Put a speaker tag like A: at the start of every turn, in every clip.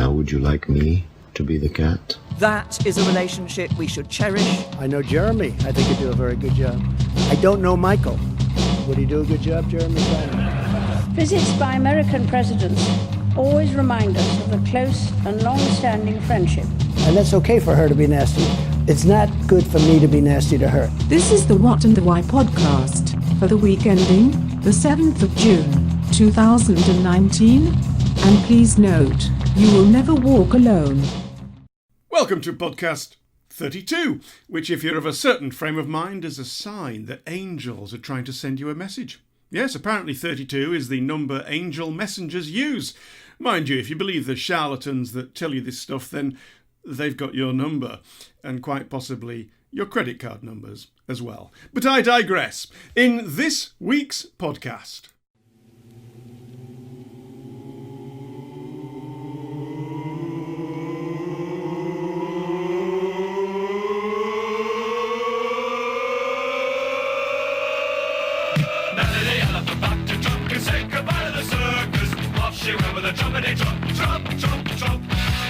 A: Now would you like me to be the cat?
B: That is a relationship we should cherish.
C: I know Jeremy. I think he'd do a very good job. I don't know Michael. Would he do a good job, Jeremy?
D: Visits by American presidents always remind us of a close and long-standing friendship.
C: And that's okay for her to be nasty. It's not good for me to be nasty to her.
E: This is the What and the Why podcast for the week ending the 7th of June, 2019. And please note, you will never walk alone.
F: Welcome to podcast 32, which, if you're of a certain frame of mind, is a sign that angels are trying to send you a message. Yes, apparently 32 is the number angel messengers use. Mind you, if you believe the charlatans that tell you this stuff, then they've got your number, and quite possibly your credit card numbers as well. But I digress. In this week's podcast...
G: She went with a trumpety trump, trump, trump, trump.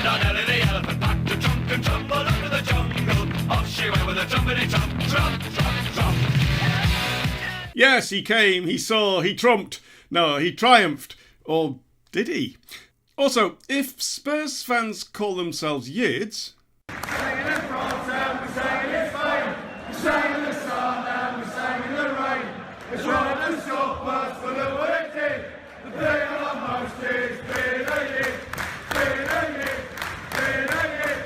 G: Now Nelly the elephant packed a trunk and trumbled into the jungle. Off she went with a trumpety trump, trump, trump, trump.
F: Yes, he came, he saw, he trumped. No, he triumphed. Or did he? Also, if Spurs fans call themselves Yeards...
G: We sang in France and we sang in Spain. We sang in the sun and we sang in the rain. It's right to stop us for the what it did. The thing I love most is being a year, being a year, being a year.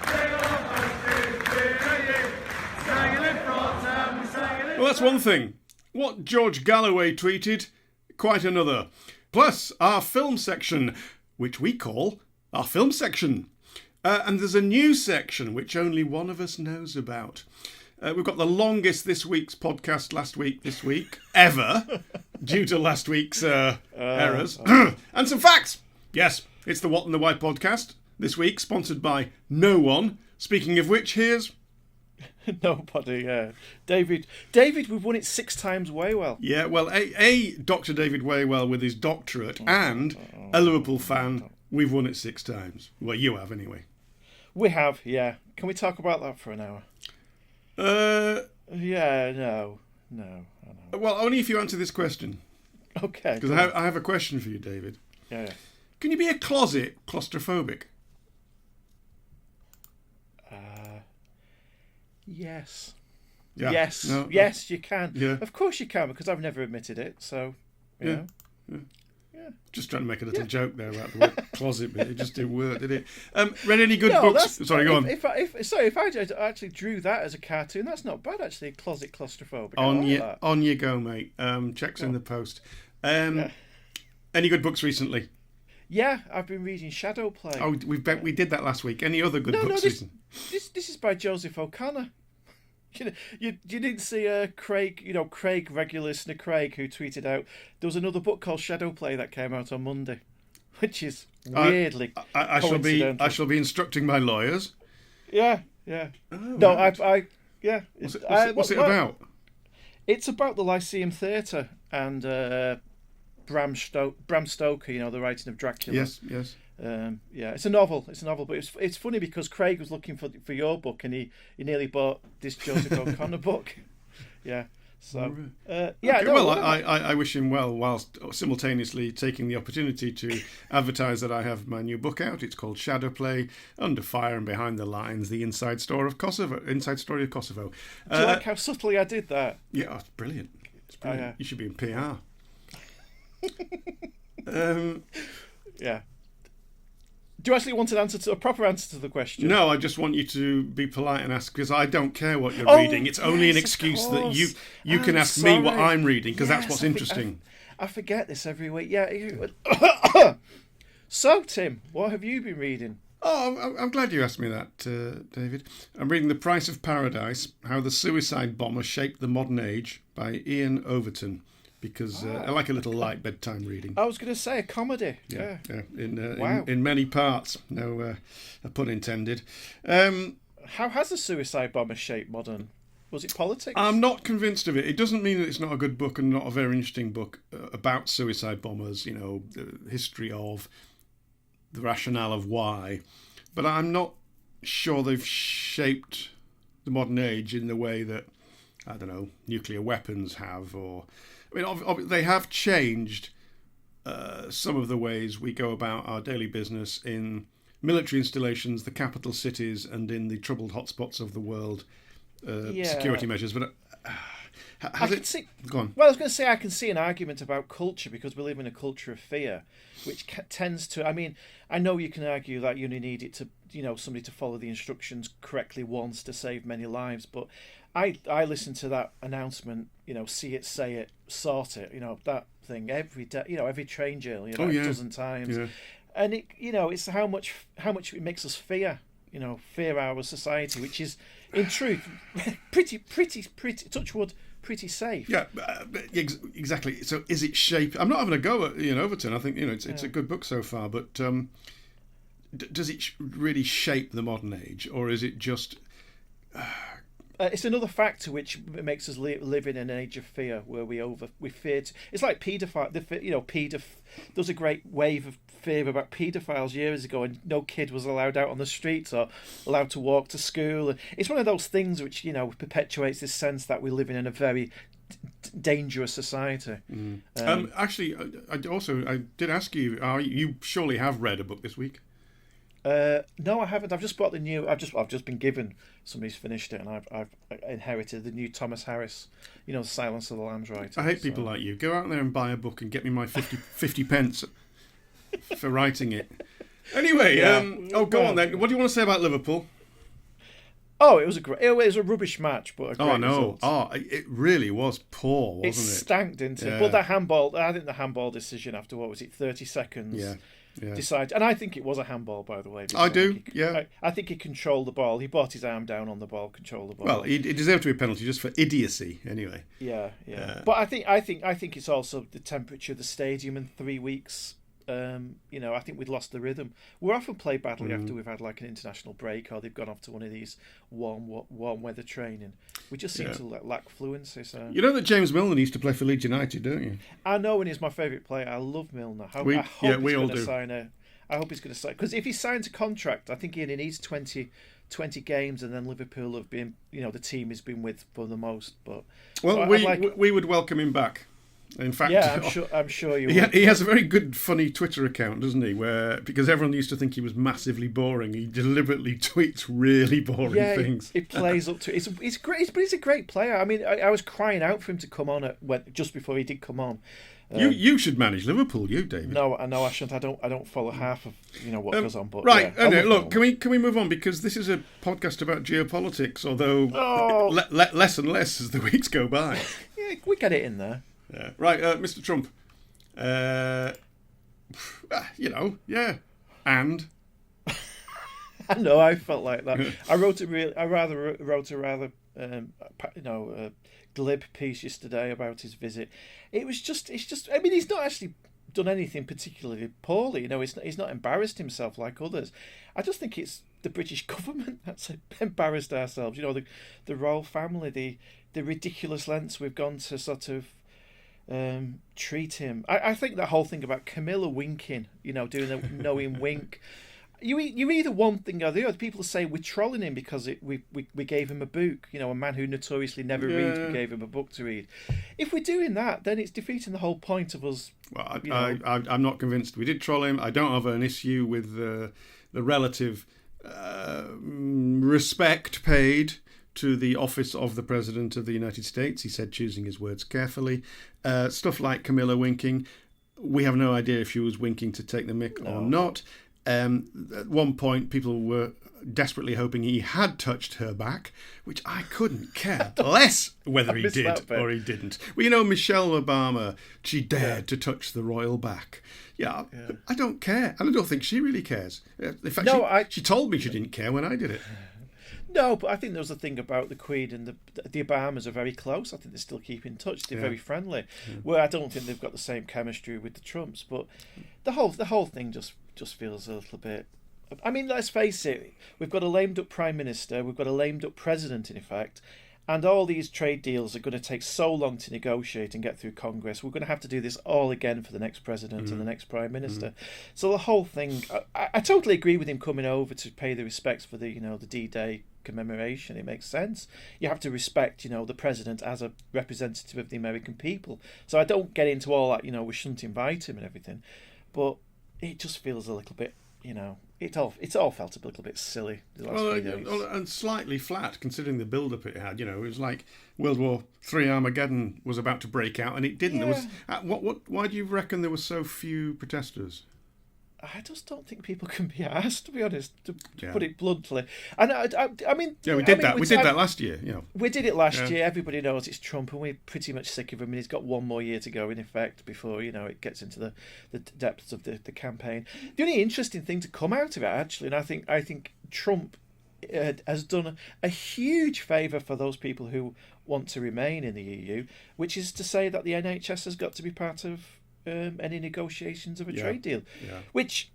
G: The thing I love most is being a year. Sang in France and we sang in
F: Well, that's one thing. What George Galloway tweeted, quite another. Plus, our film section, which we call our film section. And there's a new section which only one of us knows about. We've got the longest this week's podcast this week, ever, due to last week's errors. And some facts. Yes, it's the What and the Why podcast this week, sponsored by no one. Speaking of which, here's...
H: Nobody, David, we've won it 6 times Waywell.
F: Yeah, well, a Dr. David Waywell with his doctorate and a Liverpool fan, we've won it 6 times. Well, you have anyway.
H: We have, yeah. Can we talk about that for an hour? Yeah, no.
F: Well, only if you answer this question.
H: Okay.
F: Because I have a question for you, David.
H: Yeah.
F: Can you be a closet claustrophobic?
H: Yes.
F: Yeah.
H: Yes.
F: No,
H: yes, you can.
F: Yeah.
H: Of course you can, because I've never admitted it. So, you know.
F: Just trying to make a little joke there about the word closet, but it just didn't work, did it? Read any good books? Sorry, go on.
H: If I actually drew that as a cartoon, that's not bad. Actually, a closet claustrophobic.
F: On you go, mate. Checks in the post. Any good books recently?
H: Yeah, I've been reading Shadow Play.
F: Oh, we did that last week. Any other good books recently?
H: This is by Joseph O'Connor. You didn't see Craig, Craig, regular listener Craig, who tweeted out there was another book called Shadow Play that came out on Monday, which is weirdly
F: I shall be instructing my lawyers.
H: Yeah.
F: Oh,
H: no,
F: right. What's it about?
H: It's about the Lyceum Theatre and Bram Stoker, the writing of Dracula.
F: Yes.
H: It's a novel, but it's funny because Craig was looking for your book and he nearly bought this Joseph O'Connor book. Yeah. So
F: okay, I wish him well, whilst simultaneously taking the opportunity to advertise that I have my new book out. It's called Shadow Play, Under Fire and Behind the Lines: The Inside Story of Kosovo. Do
H: you like how subtly I did that?
F: Yeah, it's brilliant. You should be in PR.
H: Yeah. Do you actually want a proper answer to the question?
F: No, I just want you to be polite and ask, because I don't care what you're reading. It's only an excuse that you can ask me what I'm reading, because that's what's interesting.
H: I forget this every week. Yeah. So, Tim, what have you been reading?
F: Oh, I'm glad you asked me that, David. I'm reading The Price of Paradise, How the Suicide Bomber Shaped the Modern Age by Ian Overton. Because I like a little light bedtime reading.
H: I was going to say a comedy. Yeah.
F: In many parts. No pun intended.
H: How has the suicide bomber shaped modern? Was it politics?
F: I'm not convinced of it. It doesn't mean that it's not a good book and not a very interesting book about suicide bombers. The history of the rationale of why, but I'm not sure they've shaped the modern age in the way that, I don't know, nuclear weapons have, or they have changed some of the ways we go about our daily business in military installations, the capital cities, and in the troubled hotspots of the world, security measures. But go on.
H: Well, I was going to say I can see an argument about culture, because we live in a culture of fear, which tends to. I mean, I know you can argue that you only need it to, somebody to follow the instructions correctly once to save many lives, but I listen to that announcement, see it, say it, sort it, that thing every day, every train journey, a dozen times. Yeah. And it, it's how much it makes us fear our society, which is in truth pretty touch wood, pretty safe.
F: Yeah, exactly. So is it shape? I'm not having a go at Ian Overton. I think it's a good book so far, but does it really shape the modern age, or is it just?
H: It's another factor which makes us live in an age of fear, where we fear. It's like paedophile. There was a great wave of fear about paedophiles years ago, and no kid was allowed out on the streets or allowed to walk to school. It's one of those things which perpetuates this sense that we're living in a very dangerous society.
F: Actually, I did ask you. You surely have read a book this week.
H: No, I haven't. I've just bought the new. I've just been given. Somebody's finished it, and I've inherited the new Thomas Harris. The Silence of the Lambs writer.
F: I hate people like you. Go out there and buy a book and get me my 50 pence for writing it. Anyway, go on then. What do you want to say about Liverpool?
H: Oh, it was a rubbish match, but a great result.
F: It really was poor, wasn't it?
H: It stank, didn't it? Yeah. But I think the handball decision after 30 seconds.
F: Yeah.
H: Decide, and I think it was a handball, by the way.
F: I do,
H: I think he controlled the ball. He brought his arm down on the ball, controlled the ball.
F: Well, he deserved to be a penalty just for idiocy, anyway.
H: Yeah. But I think it's also the temperature of the stadium in 3 weeks. I think we'd lost the rhythm. We often play badly after we've had like an international break, or they've gone off to one of these warm weather training. We just seem to lack fluency. So
F: you know that James Milner used to play for Leeds United, don't you?
H: I know, and he's my favourite player. I love Milner. I hope he's going to sign because if he signs a contract, I think he only needs 20 games, and then Liverpool have been, the team he's been with for the most. But
F: we would welcome him back. In fact,
H: I'm sure you would.
F: He has a very good, funny Twitter account, doesn't he? Where, because everyone used to think he was massively boring, he deliberately tweets really boring things.
H: It plays up to it. It's great, but he's a great player. I mean, I was crying out for him to come on just before he did come on.
F: You should manage Liverpool, you, David.
H: No, I shouldn't. I don't follow half of what goes on. But
F: right, look, can we move on, because this is a podcast about geopolitics, although less and less as the weeks go by.
H: Yeah, we get it in there.
F: Yeah. Right, Mr. Trump. And
H: I know, I felt like that. I wrote a rather glib piece yesterday about his visit. It's just. I mean, he's not actually done anything particularly poorly. He's not embarrassed himself like others. I just think it's the British government that's embarrassed ourselves. The royal family, the ridiculous lengths we've gone to sort of. Treat him. I think that whole thing about Camilla winking, doing the knowing wink. You either one thing or the other. People say we're trolling him because we gave him a book. A man who notoriously never reads, we gave him a book to read. If we're doing that, then it's defeating the whole point of us.
F: Well, I'm not convinced. We did troll him. I don't have an issue with the relative respect paid to the office of the President of the United States. He said, choosing his words carefully. Stuff like Camilla winking. We have no idea if she was winking to take the mick or not. At one point, people were desperately hoping he had touched her back, which I couldn't care less whether he did or he didn't. Well, Michelle Obama, she dared to touch the royal back. Yeah, I don't care. And I don't think she really cares. In fact, she told me she didn't care when I did it.
H: No, but I think there was a thing about the Queen and the Obamas are very close. I think they still keep in touch. They're very friendly. Where I don't think they've got the same chemistry with the Trumps. But the whole thing just feels a little bit. I mean, let's face it. We've got a lamed up Prime Minister. We've got a lamed up President, in effect, And all these trade deals are going to take so long to negotiate and get through Congress. We're going to have to do this all again for the next president and the next prime minister. So the whole thing, I totally agree with him coming over to pay the respects for the the D-Day commemoration. It makes sense. You have to respect the president as a representative of the American people. So I don't get into all that. We shouldn't invite him and everything, but it just feels a little bit. It's all felt a little bit silly. The last few days.
F: And slightly flat considering the build-up it had. It was like World War III Armageddon was about to break out, and it didn't.
H: Yeah.
F: There was why do you reckon there were so few protesters?
H: I just don't think people can be asked, to be honest, to put it bluntly. And I mean,
F: we did that. We did that last year.
H: We did it last year. Everybody knows it's Trump, and we're pretty much sick of him. And he's got one more year to go, in effect, before it gets into the depths of the campaign. The only interesting thing to come out of it, actually, and I think Trump has done a huge favour for those people who want to remain in the EU, which is to say that the NHS has got to be part of any negotiations of a trade deal, which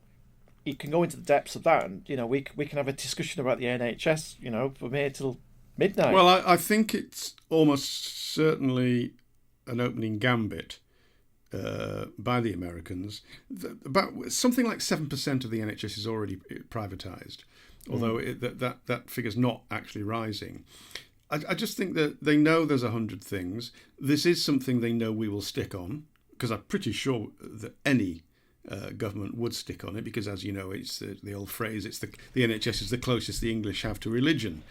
H: you can go into the depths of that, and we can have a discussion about the NHS, from here till midnight.
F: Well, I think it's almost certainly an opening gambit by the Americans. About something like 7% of the NHS is already privatised, although that figure's not actually rising. I just think that they know there's 100 things. This is something they know we will stick on, because I'm pretty sure that any government would stick on it, because, as you know, it's the old phrase, it's the NHS is the closest the English have to religion.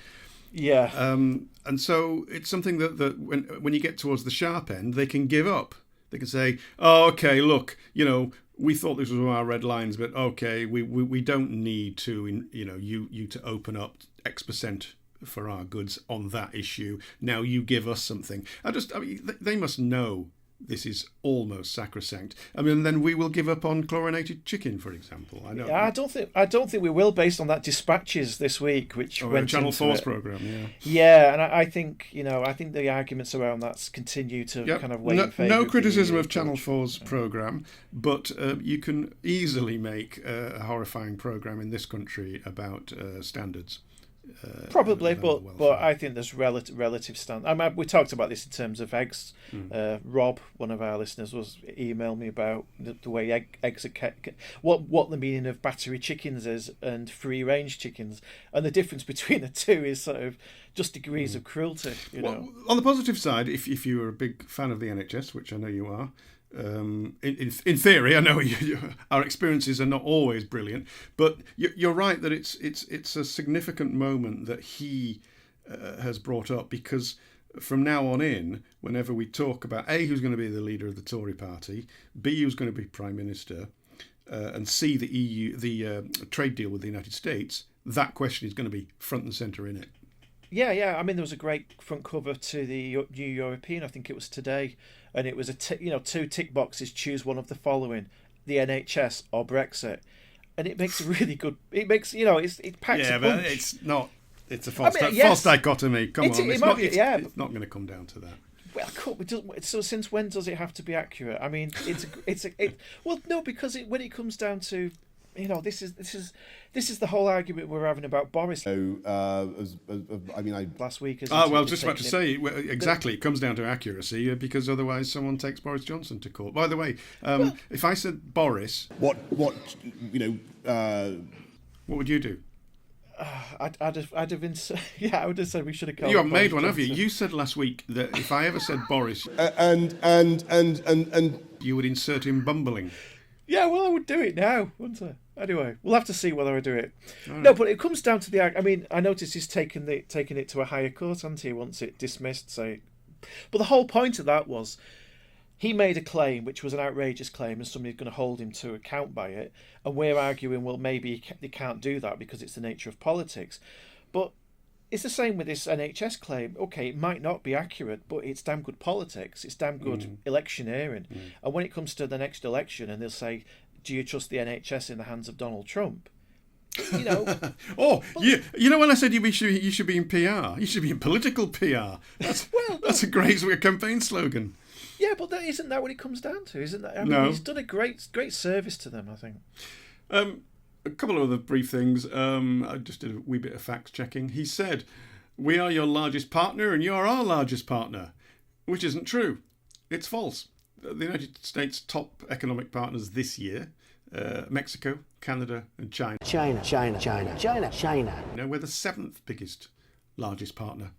H: Yeah.
F: And so it's something that when you get towards the sharp end, they can give up. They can say, oh, okay, look, we thought this was one of our red lines, but okay, we don't need to, you to open up X% for our goods on that issue. Now you give us something. They must know this is almost sacrosanct. I mean, then we will give up on chlorinated chicken, for example.
H: I don't think we will, based on that Dispatches this week, which went
F: Channel
H: into
F: 4's
H: it.
F: programme.
H: Yeah, and I think the arguments around that continue to kind of weigh in favour.
F: No criticism of Channel 4's programme, but you can easily make a horrifying programme in this country about standards.
H: Probably, but I think there's relative stand. I mean, we talked about this in terms of eggs. Rob, one of our listeners, was emailed me about the way eggs are kept, what the meaning of battery chickens is and free range chickens, and the difference between the two is sort of just degrees of cruelty.
F: Well, on the positive side, if you are a big fan of the NHS, which I know you are. In theory, I know our experiences are not always brilliant, but you're right that it's a significant moment that he has brought up, because from now on in, whenever we talk about A, who's going to be the leader of the Tory party, B, who's going to be Prime Minister, and C, the trade deal with the United States, that question is going to be front and centre in it.
H: Yeah. I mean, there was a great front cover to the New European, I think it was today, and it was two tick boxes, choose one of the following: the NHS or Brexit, and it makes a really good. It makes it packs a punch.
F: Yeah, but it's not. It's a false dichotomy. Come on, it's not going to come down to that.
H: Well, cool. So since when does it have to be accurate? I mean, well, no, because when it comes down to, this is the whole argument we're having about Boris.
I: So,
H: last week.
F: Just about to say, exactly. It comes down to accuracy, because otherwise someone takes Boris Johnson to court. By the way, if I said Boris,
I: what would
F: you do?
H: I'd have I would have said we should have called.
F: You haven't made one, have you? You said last week that if I ever said Boris,
I: and
F: you would insert him bumbling.
H: Yeah, well, I would do it now, wouldn't I? Anyway, we'll have to see whether I do it. Right. No, but it comes down to I mean, I noticed he's taken it to a higher court, hasn't he? Once it dismissed, but the whole point of that was he made a claim which was an outrageous claim, and somebody's going to hold him to account by it. And we're arguing, well, maybe they can't do that because it's the nature of politics. But it's the same with this NHS claim. Okay, it might not be accurate, but it's damn good politics. It's damn good electioneering. And when it comes to the next election, and they'll say, "Do you trust the NHS in the hands of Donald Trump?" When
F: I said you should be in PR, you should be in political PR. That's a great campaign slogan.
H: Yeah, but isn't that what it comes down to? Isn't that? I mean,
F: no.
H: He's done a great service to them, I think.
F: A couple of other brief things. I just did a wee bit of fact checking. He said we are your largest partner and you're our largest partner, which isn't true. It's false. The United States' top economic partners this year, Mexico, Canada and China.
C: China.
F: We're the seventh biggest, largest partner.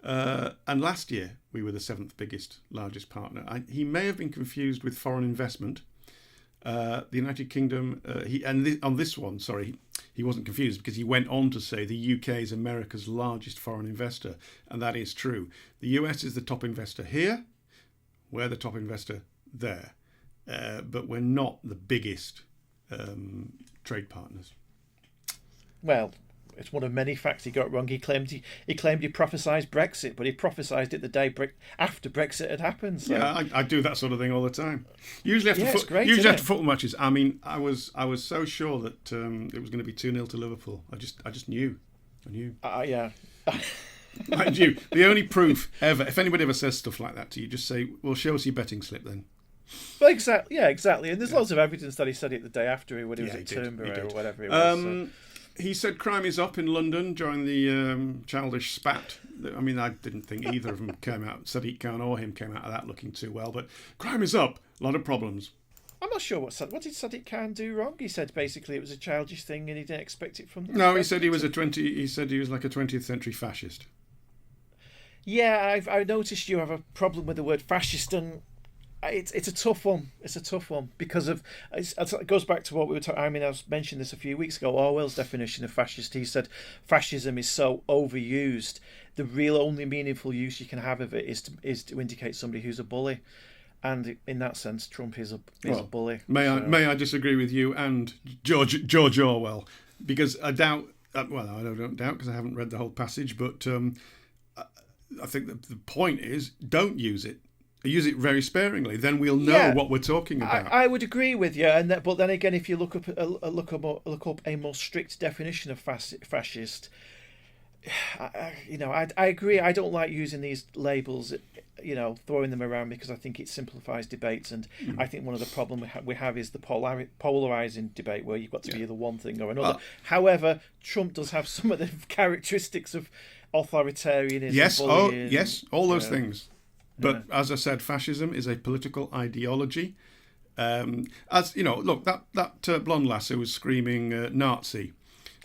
F: And last year, we were the seventh biggest, largest partner. He may have been confused with foreign investment. The United Kingdom, on this one, he wasn't confused because he went on to say the UK is America's largest foreign investor. And that is true. The US is the top investor here. We're the top investor there. But we're not the biggest trade partners.
H: Well, it's one of many facts he got wrong. He claimed he prophesied Brexit, but he prophesied it the day after Brexit had happened. So.
F: Yeah, I do that sort of thing all the time. Usually after football matches. I mean, I was so sure that it was going to be 2-0 to Liverpool. I just knew. I knew.
H: Yeah.
F: Mind you, the only proof ever, if anybody ever says stuff like that to you, just say, "Well, show us your betting slip then."
H: Well, exactly. Yeah, exactly. And there's lots of evidence that he said it the day after when he was at Turnberry or whatever it was.
F: He said crime is up in London during the childish spat. I mean, I didn't think either of them came out, Sadiq Khan or him, came out of that looking too well. But crime is up. A lot of problems.
H: I'm not sure what did Sadiq Khan do wrong. He said basically it was a childish thing and he didn't expect it from them.
F: No, he said he was He said he was like a 20th century fascist.
H: Yeah, I noticed you have a problem with the word fascist, and it's a tough one. It's a tough one because it goes back to what we were talking. I mean, I mentioned this a few weeks ago. Orwell's definition of fascist. He said fascism is so overused. The real only meaningful use you can have of it is to indicate somebody who's a bully, and in that sense, Trump is a bully.
F: May I disagree with you and George Orwell, because I doubt. Well, I don't doubt because I haven't read the whole passage, but I think the point is don't use it. Use it very sparingly. Then we'll know what we're talking about.
H: I would agree with you, but then again, if you look up a more strict definition of fascist, I agree. I don't like using these labels, throwing them around because I think it simplifies debates, and I think one of the problems we have is the polarizing debate where you've got to be either one thing or another. However, Trump does have some of the characteristics of authoritarianism.
F: Yes,
H: bullying,
F: all those things. But as I said, fascism is a political ideology. As you know, look, that blonde lass who was screaming Nazi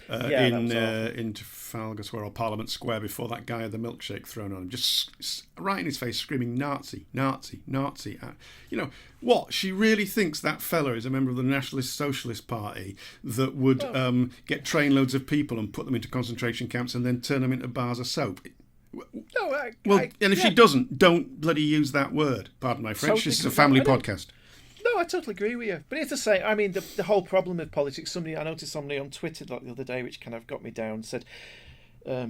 F: in Trafalgar Square or Parliament Square before that guy had the milkshake thrown on him, just right in his face, screaming Nazi, Nazi, Nazi. What? She really thinks that fella is a member of the Nationalist Socialist Party that would get trainloads of people and put them into concentration camps and then turn them into bars of soap? If she doesn't, don't bloody use that word. Pardon my French. This is a family podcast.
H: No, I totally agree with you. But it's the same. I mean, the whole problem with politics. I noticed somebody on Twitter the other day, which kind of got me down. Said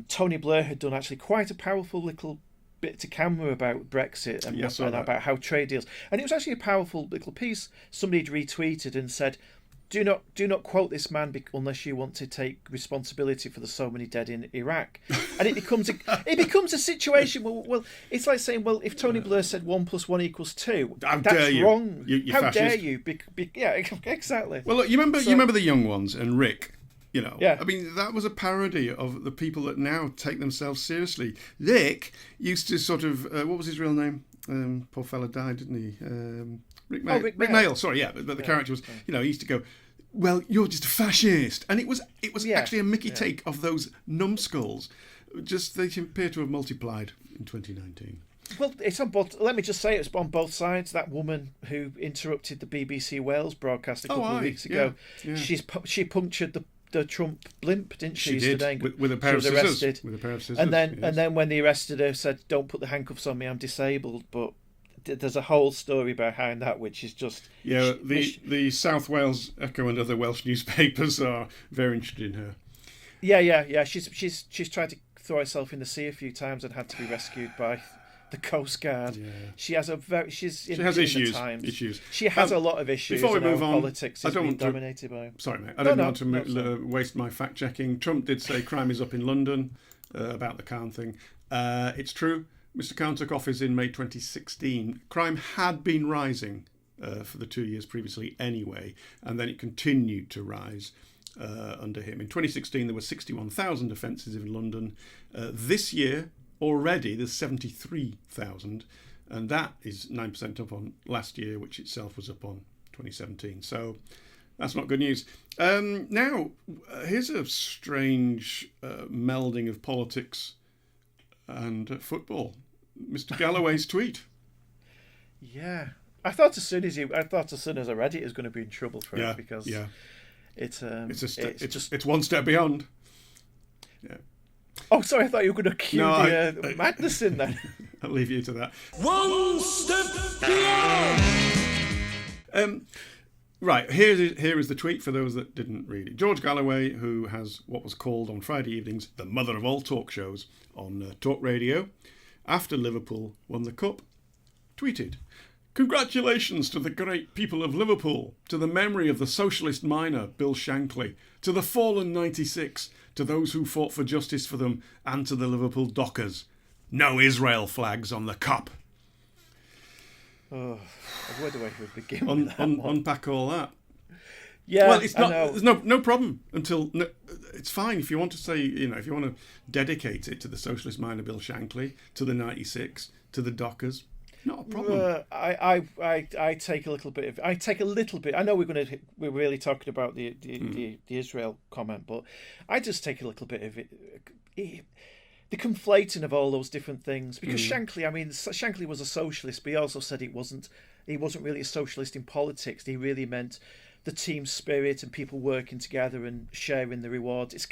H: Tony Blair had done actually quite a powerful little bit to camera about Brexit and about how trade deals. And it was actually a powerful little piece. Somebody had retweeted and said, Do not quote this man unless you want to take responsibility for the so many dead in Iraq. And it becomes a situation. Well, it's like saying, well, if Tony Blair said 1 + 1 = 2, that's wrong.
F: You
H: how
F: fascist.
H: dare you? Yeah, exactly.
F: Well, look, you remember the young ones and Rick.
H: Yeah.
F: I mean, that was a parody of the people that now take themselves seriously. Rick used to sort of what was his real name? Poor fella died, didn't he? Rick Mail. Sorry, yeah, but the character was, he used to go, well, you're just a fascist, and it was actually a Mickey take of those numbskulls. Just they appear to have multiplied in 2019.
H: Well, it's on both. Let me just say it's on both sides. That woman who interrupted the BBC Wales broadcast a couple of weeks ago, she punctured the Trump blimp, didn't she?
F: She did with a pair of scissors. With a pair of scissors,
H: and then when they arrested her, said, "Don't put the handcuffs on me. I'm disabled." But there's a whole story behind that, which is just
F: the South Wales Echo and other Welsh newspapers are very interested in her.
H: Yeah. She's tried to throw herself in the sea a few times and had to be rescued by the Coast Guard. Yeah. She has issues. She has a lot of issues.
F: Before we move on,
H: politics is dominated by.
F: Sorry, mate. I don't want to waste my fact checking. Trump did say crime is up in London about the Khan thing. It's true. Mr. Khan took office in May 2016. Crime had been rising for the 2 years previously anyway, and then it continued to rise. under him. In 2016, there were 61,000 offences in London. This year, already, there's 73,000, and that is 9% up on last year, which itself was up on 2017. So that's not good news. Now, here's a strange melding of politics and football. Mr. Galloway's tweet.
H: Yeah, I thought as soon as I read it was going to be in trouble for it because it's
F: one step beyond. Yeah.
H: Oh, sorry, I thought you were going to cue the madness in then.
F: I'll leave you to that.
G: One step beyond.
F: Right, here is the tweet for those that didn't read it. George Galloway, who has what was called on Friday evenings the mother of all talk shows on Talk Radio, after Liverpool won the Cup, tweeted, "Congratulations to the great people of Liverpool, to the memory of the socialist miner Bill Shankly, to the fallen 96, to those who fought for justice for them, and to the Liverpool dockers. No Israel flags on the Cup."
H: Oh, where do I begin with that one?
F: Unpack all that.
H: Yeah,
F: well, it's not. There's no problem until it's fine if you want to say, if you want to dedicate it to the socialist miner Bill Shankly, to the 96, to the dockers. Not a problem.
H: I take a little bit. I know we're really talking about the Israel comment, but I just take a little bit of it. The conflating of all those different things, because Shankly was a socialist, but he also said he wasn't really a socialist in politics. He really meant the team spirit and people working together and sharing the rewards. It's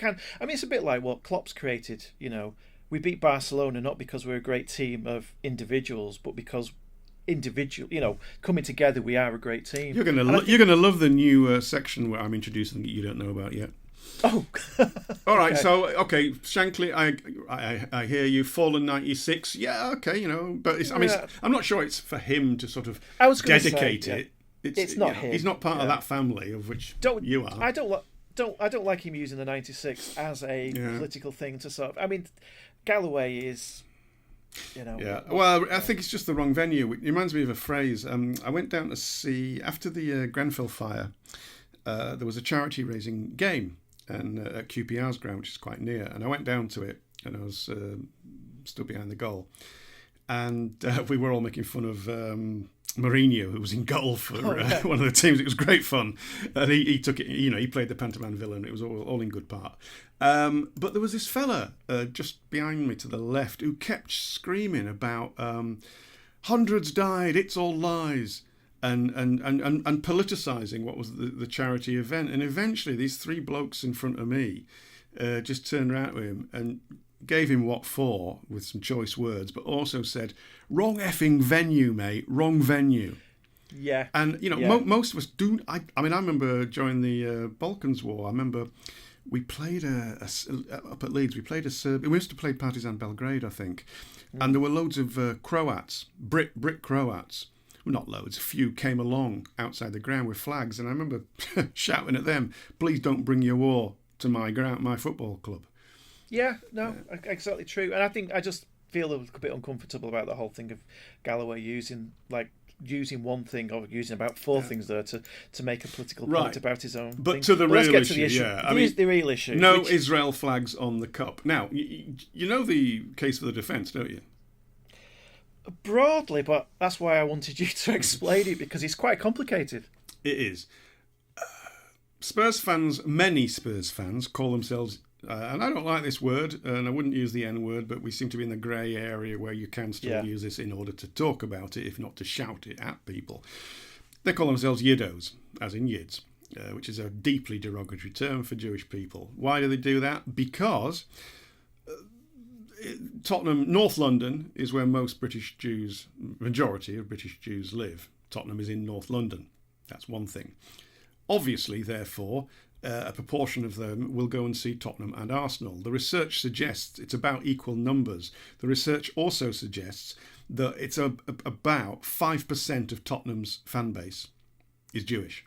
H: a bit like what Klopp's created. We beat Barcelona not because we're a great team of individuals, but because coming together, we are a great team.
F: You're gonna love the new section where I'm introducing that you don't know about yet.
H: Oh,
F: all right. Okay. So, Shankly, I hear you. Fallen 96. Yeah, okay. But I'm not sure it's for him to sort of dedicate it.
H: It's not him.
F: He's not part of that family of which you are.
H: I don't like him using the 96 as a political thing to sort of. Galloway is.
F: Yeah. Well, I think it's just the wrong venue. It reminds me of a phrase. I went down to see after the Grenfell fire. There was a charity raising game. And at QPR's ground, which is quite near, and I went down to it, and I was stood behind the goal, and we were all making fun of Mourinho, who was in goal for one of the teams. It was great fun, and he took it. He played the pantomime villain. It was all in good part. But there was this fella just behind me to the left who kept screaming about hundreds died. It's all lies. And politicising what was the charity event. And eventually these three blokes in front of me just turned around to him and gave him what for with some choice words, but also said, "Wrong effing venue, mate, wrong venue."
H: Yeah.
F: And, most of us do. I remember during the Balkans War, I remember we played up at Leeds, we played a Serbian. We used to play Partizan Belgrade, I think. And there were loads of Croats, Brit Croats. Well, not loads, a few came along outside the ground with flags, and I remember shouting at them, "Please don't bring your war to my ground, my football club."
H: Yeah, no, exactly true. And I think I just feel a little bit uncomfortable about the whole thing of Galloway using one thing or using about four things there to make a political point about his own.
F: But
H: thing.
F: to the real issue,
H: the real issue.
F: No Israel flags on the cup. Now, you know the case for the defence, don't you?
H: Broadly, but that's why I wanted you to explain it, because it's quite complicated.
F: It is. Spurs fans, many Spurs fans, call themselves, and I don't like this word, and I wouldn't use the N word, but we seem to be in the grey area where you can still use this in order to talk about it, if not to shout it at people. They call themselves Yiddos, as in Yids, which is a deeply derogatory term for Jewish people. Why do they do that? Because Tottenham, North London, is where most majority of British Jews live. Tottenham is in North London. That's one thing. Obviously, therefore, a proportion of them will go and see Tottenham and Arsenal. The research suggests it's about equal numbers. The research also suggests that it's about 5% of Tottenham's fan base is Jewish.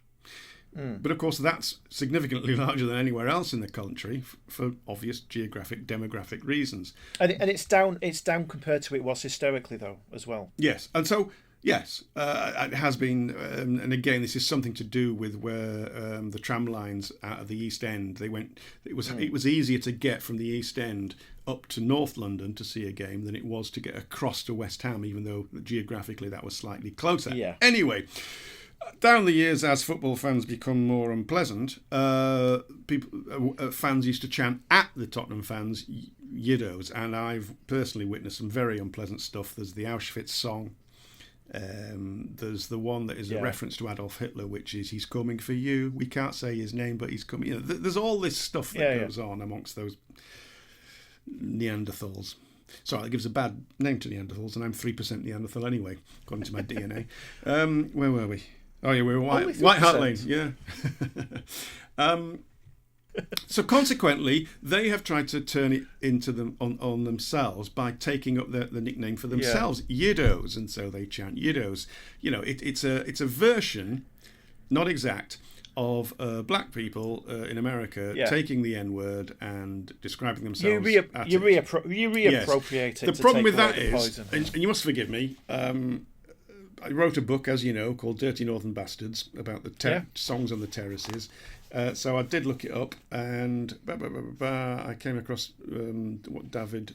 F: But of course, that's significantly larger than anywhere else in the country for obvious geographic, demographic reasons.
H: And it's down compared to it was historically, though, as well.
F: Yes, and so Yes, it has been, and again, this is something to do with where the tram lines out of the East End. They went. It was easier to get from the East End up to North London to see a game than it was to get across to West Ham, even though geographically that was slightly closer.
H: Yeah.
F: Anyway, down the years, as football fans become more unpleasant, fans used to chant at the Tottenham fans "Yidos," and I've personally witnessed some very unpleasant stuff. There's the Auschwitz song. There's the one that is a reference to Adolf Hitler, which is "He's coming for you." We can't say his name, but he's coming. You know, there's all this stuff that goes on amongst those Neanderthals. Sorry, that gives a bad name to Neanderthals, and I'm 3% Neanderthal anyway, according to my DNA. Where were we? Oh yeah, we were White Hart Lane. Yeah. So consequently, they have tried to turn it into them on themselves by taking up the nickname for themselves, Yidos, and so they chant Yidos. You know, it's a version, not exact, of black people in America taking the N-word and describing themselves. You
H: reappropriate it.
F: The problem with that is, and you must forgive me. I wrote a book, as you know, called Dirty Northern Bastards, about the songs on the terraces. So I did look it up, and I came across what David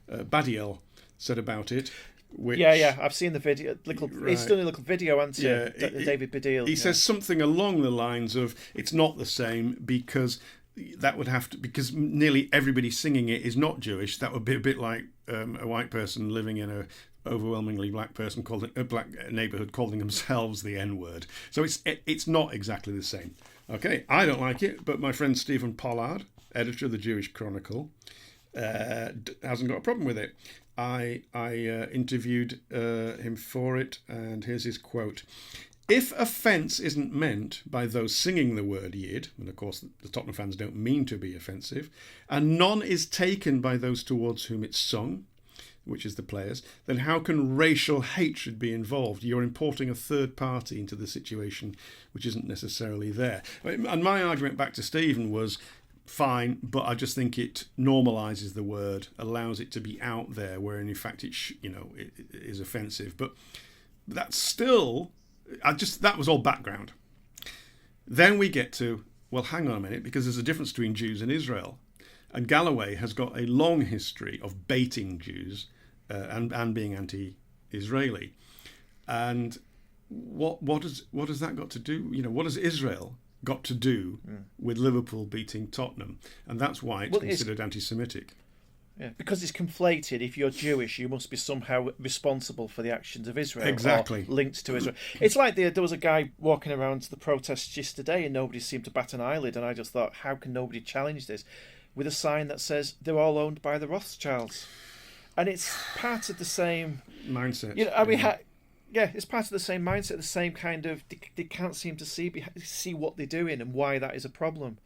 F: Badiel said about it. Which,
H: I've seen the video. He's done a little video, hasn't he? David Badiel.
F: He says something along the lines of, "It's not the same because that would have to, because nearly everybody singing it is not Jewish. That would be a bit like a white person living in a overwhelmingly black person called a black neighborhood calling themselves the N-word. So it's not exactly the same. Okay, I don't like it, but my friend Stephen Pollard, editor of the Jewish Chronicle, hasn't got a problem with it. I interviewed him for it, and here's his quote. "If offence isn't meant by those singing the word Yid," and of course the Tottenham fans don't mean to be offensive, "and none is taken by those towards whom it's sung," which is the players, "then how can racial hatred be involved? You're importing a third party into the situation which isn't necessarily there." And my argument back to Stephen was, fine, but I just think it normalises the word, allows it to be out there, where in fact it is offensive. But that's still, that was all background. Then we get to, well, hang on a minute, because there's a difference between Jews and Israel. And Galloway has got a long history of baiting Jews and being anti-Israeli. And what has that got to do? You know, what has Israel got to do with Liverpool beating Tottenham? And that's why it's considered anti-Semitic.
H: Yeah, because it's conflated. If you're Jewish, you must be somehow responsible for the actions of Israel.
F: Exactly.
H: Or linked to Israel. It's like there was a guy walking around the protests yesterday and nobody seemed to bat an eyelid, and I just thought, how can nobody challenge this? With a sign that says they're all owned by the Rothschilds. And it's part of the same
F: mindset.
H: You know, I mean, it's part of the same mindset, the same kind of. They can't seem to see what they're doing and why that is a problem.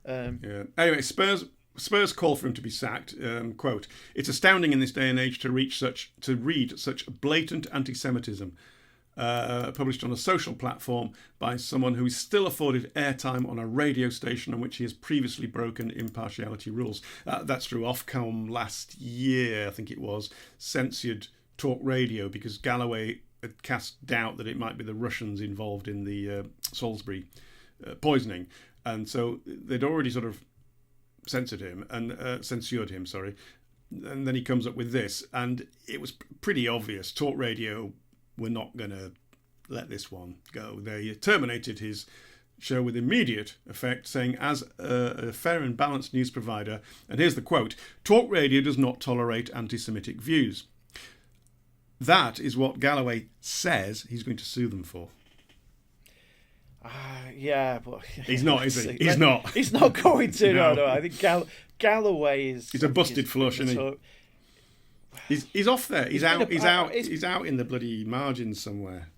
F: Anyway, Spurs call for him to be sacked. Quote: "It's astounding in this day and age to read such blatant anti-Semitism." Published on a social platform by someone who is still afforded airtime on a radio station on which he has previously broken impartiality rules. That's true. Ofcom last year, I think it was, censored talk radio because Galloway had cast doubt that it might be the Russians involved in the Salisbury poisoning. And so they'd already sort of censored him, sorry. And then he comes up with this, and it was pretty obvious. Talk radio were not going to let this one go. They terminated his show with immediate effect, saying, as a fair and balanced news provider, and here's the quote, "Talk radio does not tolerate anti-Semitic views." That is what Galloway says he's going to sue them for.
H: Yeah, but
F: he's not, is he? He's not.
H: He's not going to. No. I think Galloway is.
F: He's a busted flush, isn't he? He's off there. He's out in the bloody margins somewhere.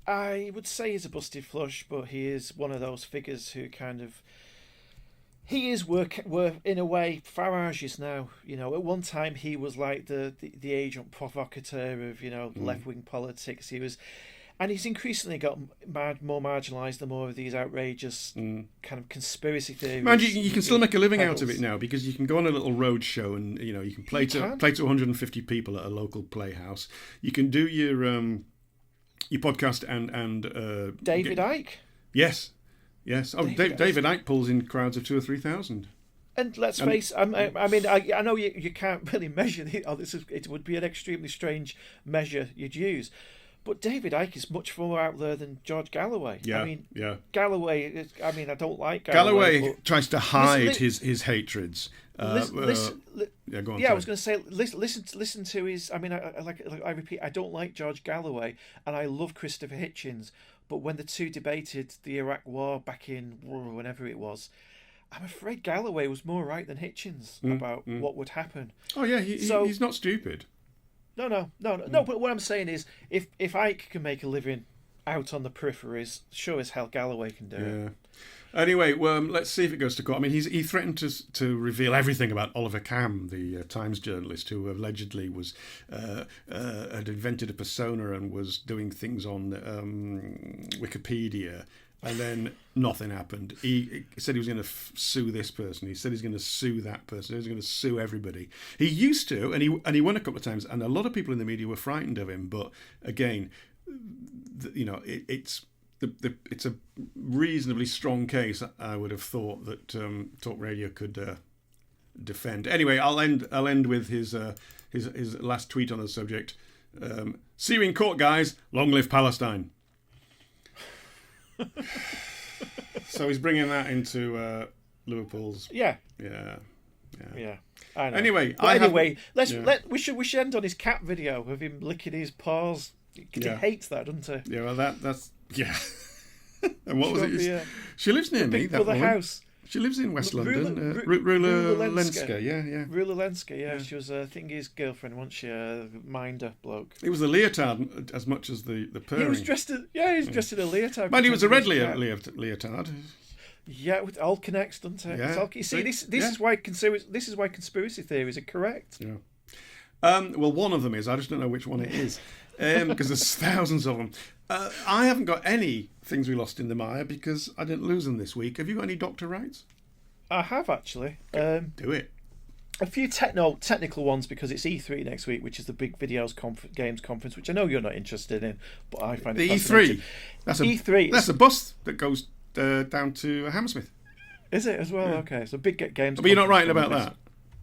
H: I would say he's a busted flush, but he is one of those figures who kind of. He is in a way Farage is now. You know, at one time he was like the agent provocateur of left wing politics. He was, And he's increasingly got more marginalised the more of these outrageous kind of conspiracy theories.
F: Man, you can still make a living out of
H: peddles.
F: it now, because you can go on a little road show and you can play to 150 people at a local playhouse. You can do your podcast and
H: David Icke.
F: Yes. Oh, David Icke pulls in crowds of 2,000 or 3,000.
H: And let's face, I mean, I know you can't really measure it. It would be an extremely strange measure you'd use. But David Icke is much more out there than George Galloway.
F: Yeah,
H: I mean,
F: yeah.
H: Galloway. I mean, I don't like
F: Galloway.
H: Galloway
F: Tries to hide his hatreds.
H: Listen,
F: yeah, go on.
H: Yeah, I was going to say, listen to his. I mean, I repeat, I don't like George Galloway, and I love Christopher Hitchens. But when the two debated the Iraq War back in whenever it was, I'm afraid Galloway was more right than Hitchens about what would happen.
F: Oh yeah, he's not stupid.
H: No. But what I'm saying is, if Ike can make a living out on the peripheries, sure as hell Galloway can do it.
F: Anyway, let's see if it goes to court. I mean, he threatened to reveal everything about Oliver Cam, the Times journalist who allegedly was had invented a persona and was doing things on Wikipedia. And then nothing happened. He said he was going to sue this person. He said he's going to sue that person. He's going to sue everybody. He used to, and he won a couple of times. And a lot of people in the media were frightened of him. But again, it's a reasonably strong case. I would have thought that Talk Radio could defend. Anyway, I'll end with his last tweet on the subject. See you in court, guys. Long live Palestine. So he's bringing that into Liverpool's.
H: Yeah. I know.
F: Anyway,
H: we should end on his cat video of him licking his paws. He hates that, doesn't he?
F: Yeah, well, that's And what was it? She lives near me. That woman.
H: House.
F: She lives in West London. Rula Lenska. Yeah.
H: Rula Lenska. Yeah, she was Thingy's girlfriend, wasn't she? Minder bloke.
F: It was the leotard as much as the purring.
H: He was dressed in a leotard.
F: Man, he was a red leotard.
H: Yeah, it all connects, doesn't it?
F: Yeah.
H: You see, this is why conspiracy theories are correct.
F: Yeah. Well, one of them is. I just don't know which one it is, because there's thousands of them. I haven't got any things we lost in the mire because I didn't lose them this week. Have you got any Doctor Rights?
H: I have actually.
F: Do it.
H: A few technical ones because it's E3 next week, which is the big games conference, which I know you're not interested in, but I find it fascinating.
F: E3. That's
H: E3.
F: That's a bus that goes down to Hammersmith.
H: Is it as well? Yeah. Okay, so big games.
F: But you're not writing about that.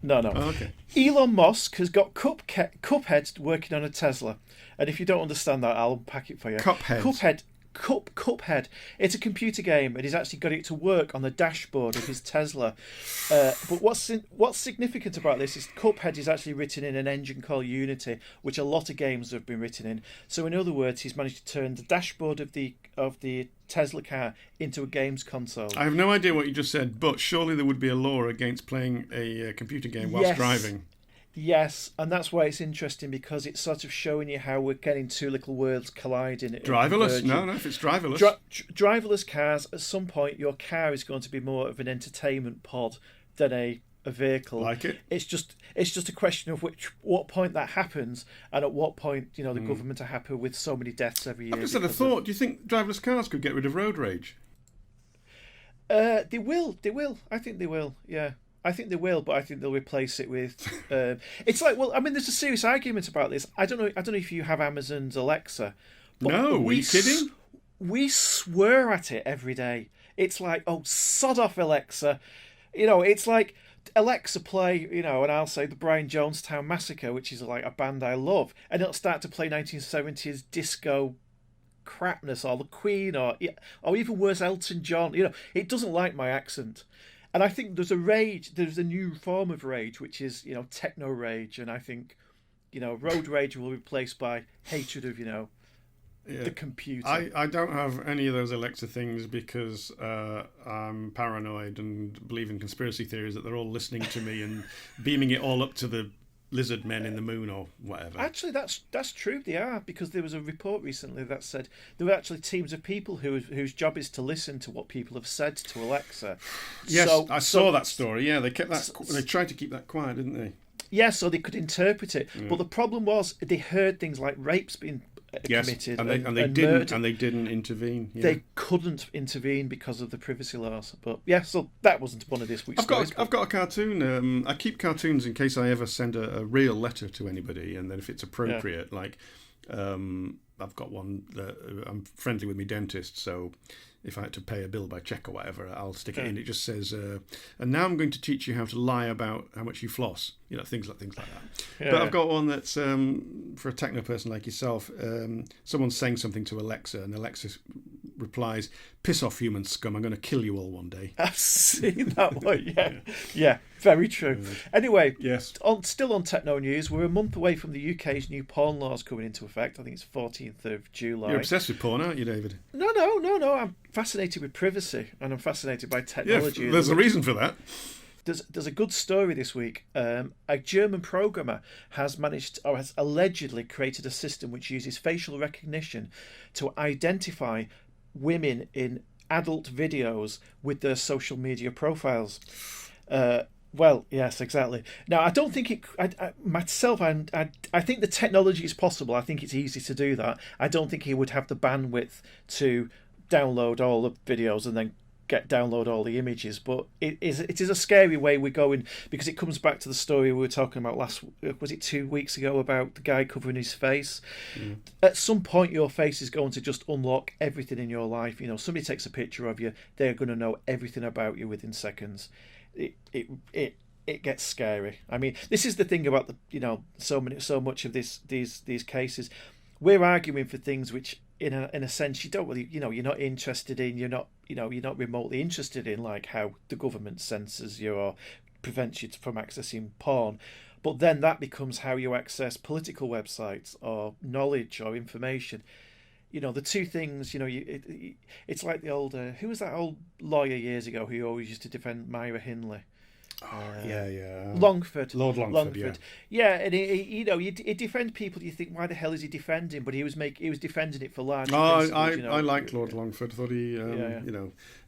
H: No.
F: Oh, okay.
H: Elon Musk has got Cuphead working on a Tesla, and if you don't understand that, I'll unpack it for you. Cuphead. It's a computer game, and he's actually got it to work on the dashboard of his Tesla. But what's significant about this is Cuphead is actually written in an engine called Unity, which a lot of games have been written in. So in other words, he's managed to turn the dashboard of the Tesla car into a games console.
F: I have no idea what you just said, but surely there would be a law against playing a computer game whilst driving.
H: Yes, and that's why it's interesting, because it's sort of showing you how we're getting two little worlds colliding.
F: Driverless? No, if it's driverless.
H: Driverless cars, at some point, your car is going to be more of an entertainment pod than a vehicle.
F: Like it?
H: It's just a question of what point that happens, and at what point the government are happy with so many deaths every year.
F: I've just had a thought. Do you think driverless cars could get rid of road rage?
H: They will. I think they will. Yeah. I think they will, but I think they'll replace it with. It's like, well, I mean, there's a serious argument about this. I don't know if you have Amazon's Alexa. But
F: no, are you kidding?
H: We swear at it every day. It's like, oh, sod off, Alexa. It's like Alexa play, and I'll say the Brian Jonestown Massacre, which is like a band I love, and it'll start to play 1970s disco crapness, or the Queen, or even worse, Elton John. It doesn't like my accent. And I think there's a new form of rage, which is, techno rage. And I think, road rage will be replaced by hatred of, the computer.
F: I don't have any of those Alexa things because I'm paranoid and believe in conspiracy theories that they're all listening to me and beaming it all up to the lizard men in the moon or whatever.
H: Actually, that's true. They are, because there was a report recently that said there were actually teams of people whose job is to listen to what people have said to Alexa.
F: Yes, I saw that story. Yeah, they kept that. They tried to keep that quiet, didn't they?
H: Yeah, so they could interpret it. Yeah. But the problem was they heard things like rapes being committed
F: and they didn't intervene. Yeah.
H: They couldn't intervene because of the privacy laws. But yeah, so that wasn't one of this week's stories.
F: I've got a cartoon. I keep cartoons in case I ever send a real letter to anybody, and then if it's appropriate, like I've got one that I'm friendly with my dentist, so if I had to pay a bill by cheque or whatever, I'll stick it in. It just says, and now I'm going to teach you how to lie about how much you floss. You know, things like that.
H: Yeah.
F: But I've got one that's for a techno person like yourself. Someone's saying something to Alexa, and Alexa replies, "Piss off, human scum! I'm going to kill you all one day."
H: I've seen that one. Yeah, very true. Anyway,
F: yes.
H: Still on techno news, we're a month away from the UK's new porn laws coming into effect. I think it's 14th of July.
F: You're obsessed with porn, aren't you, David?
H: No. I'm fascinated with privacy, and I'm fascinated by technology.
F: Yeah, there's a reason for that.
H: There's a good story this week. A German programmer has allegedly created a system which uses facial recognition to identify women in adult videos with their social media profiles. Well, yes, exactly. Now, I don't think I think the technology is possible. I think it's easy to do that. I don't think he would have the bandwidth to download all the videos and then download all the images, but it is a scary way we're going, because it comes back to the story we were talking about was it 2 weeks ago, about the guy covering his face. At some point your face is going to just unlock everything in your life. You know, somebody takes a picture of you, they're going to know everything about you within seconds. It gets scary. I mean, this is the thing about so much of these cases. We're arguing for things which in a sense you don't really, you're not interested in, you're not remotely interested in, like how the government censors you or prevents you from accessing porn. But then that becomes how you access political websites or knowledge or information. The two things, it's like the old, who was that old lawyer years ago who always used to defend Myra Hindley? Longford.
F: Lord Longford.
H: Yeah, and he defend people. You think, why the hell is he defending? But he was defending it for large.
F: I liked Lord Longford. I thought he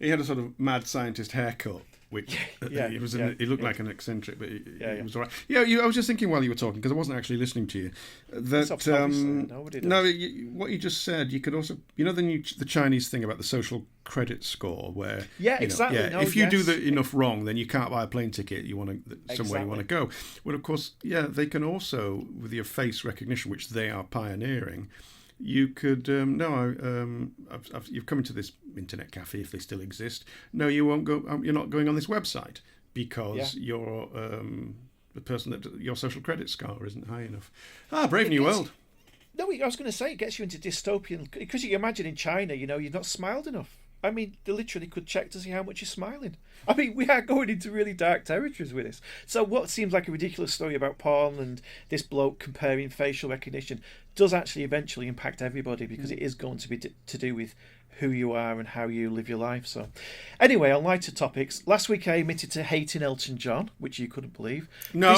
F: had a sort of mad scientist haircut, which he looked like an eccentric, but he was all right. I was just thinking while you were talking, because I wasn't actually listening to you, that what you just said, you could also, the Chinese thing about the social credit score, where
H: exactly.
F: If you do enough wrong, then you can't buy a plane ticket. You want to somewhere you want to go. Well, of course, they can also, with your face recognition, which they are pioneering. You could you've come into this internet cafe, if they still exist. No, you won't go. You're not going on this website because you're the person that your social credit score isn't high enough. Brave new world.
H: No, I was going to say, it gets you into dystopian, because you imagine in China, you've not smiled enough. I mean, they literally could check to see how much you're smiling. I mean, we are going into really dark territories with this. So what seems like a ridiculous story about porn and this bloke comparing facial recognition does actually eventually impact everybody, because it is going to be to do with who you are and how you live your life. So anyway, on lighter topics, last week I admitted to hating Elton John, which you couldn't believe.
F: No.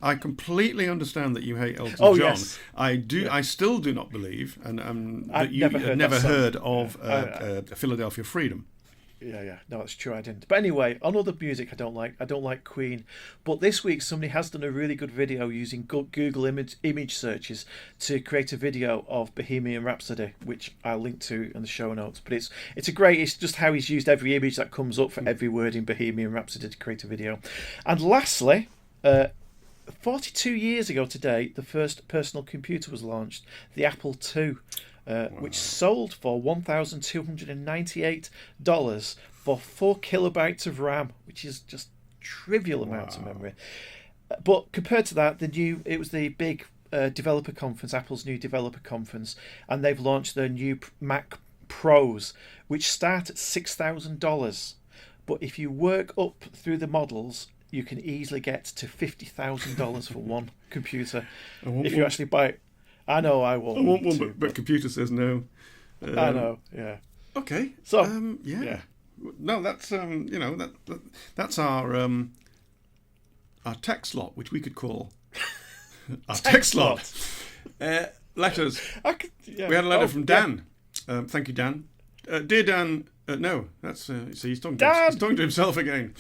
F: I completely understand that you hate Elton John.
H: Yes.
F: I do. Yeah. I still do not believe, that you had never heard of Philadelphia Freedom.
H: Yeah. No, that's true. I didn't. But anyway, on other music I don't like Queen. But this week somebody has done a really good video using Google image searches to create a video of Bohemian Rhapsody, which I'll link to in the show notes. But it's just how he's used every image that comes up for every word in Bohemian Rhapsody to create a video. And lastly, 42 years ago today, the first personal computer was launched, the Apple II. Which sold for $1,298 for 4 kilobytes of RAM, which is just trivial amounts of memory. But compared to that, it was the big developer conference, Apple's new developer conference, and they've launched their new Mac Pros, which start at $6,000. But if you work up through the models, you can easily get to $50,000 for one computer if you actually buy it. I know I won't.
F: I want one, but computer says no.
H: I know. Yeah.
F: Okay.
H: So
F: yeah. No, that's that's our text slot, which we could call our text slot. Letters. We had a letter from Dan. Thank you, Dan. Dear Dan. No, that's he's talking to himself again.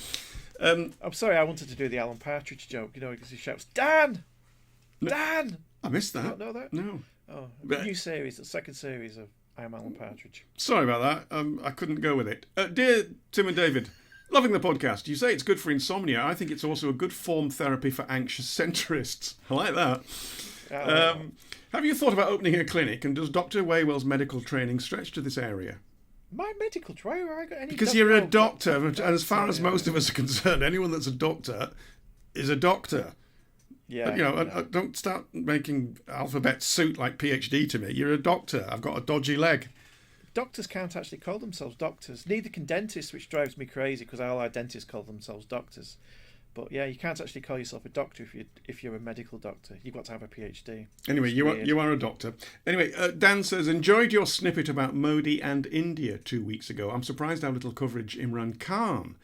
H: I'm sorry. I wanted to do the Alan Partridge joke, because he shouts, "Dan, Dan."
F: I missed that.
H: You don't know that?
F: No.
H: Oh,
F: But-
H: new series, the second series of I Am Alan Partridge.
F: Sorry about that. I couldn't go with it. Dear Tim and David, loving the podcast. You say it's good for insomnia. I think it's also a good form therapy for anxious centrists. I like that. Have you thought about opening a clinic, and does Dr. Waywell's medical training stretch to this area?
H: My medical trial, I got any?
F: Because you're a doctor, and as far as most of us are concerned, anyone that's a doctor is a doctor.
H: Yeah.
F: Don't start making alphabet suit like PhD to me. You're a doctor. I've got a dodgy leg.
H: Doctors can't actually call themselves doctors. Neither can dentists, which drives me crazy because all our dentists call themselves doctors. But yeah, you can't actually call yourself a doctor if you're a medical doctor. You've got to have a PhD.
F: Anyway, you are a doctor. Anyway, Dan says, enjoyed your snippet about Modi and India 2 weeks ago. I'm surprised how little coverage Imran Khan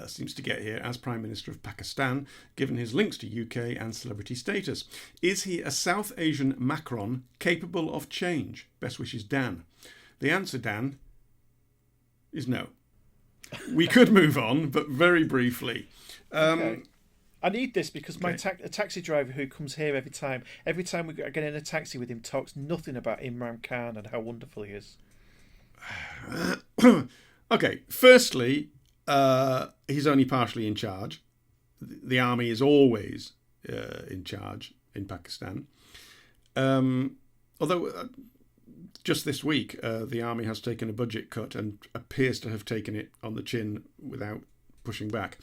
F: seems to get here as Prime Minister of Pakistan, given his links to UK and celebrity status. Is he a South Asian Macron capable of change? Best wishes, Dan. The answer, Dan, is no. We could move on, but very briefly.
H: Okay. I need this because my a taxi driver who comes here every time we get in a taxi with him talks nothing about Imran Khan and how wonderful he is.
F: Okay, firstly, he's only partially in charge. The army is always in charge in Pakistan. Although just this week, the army has taken a budget cut and appears to have taken it on the chin without pushing back.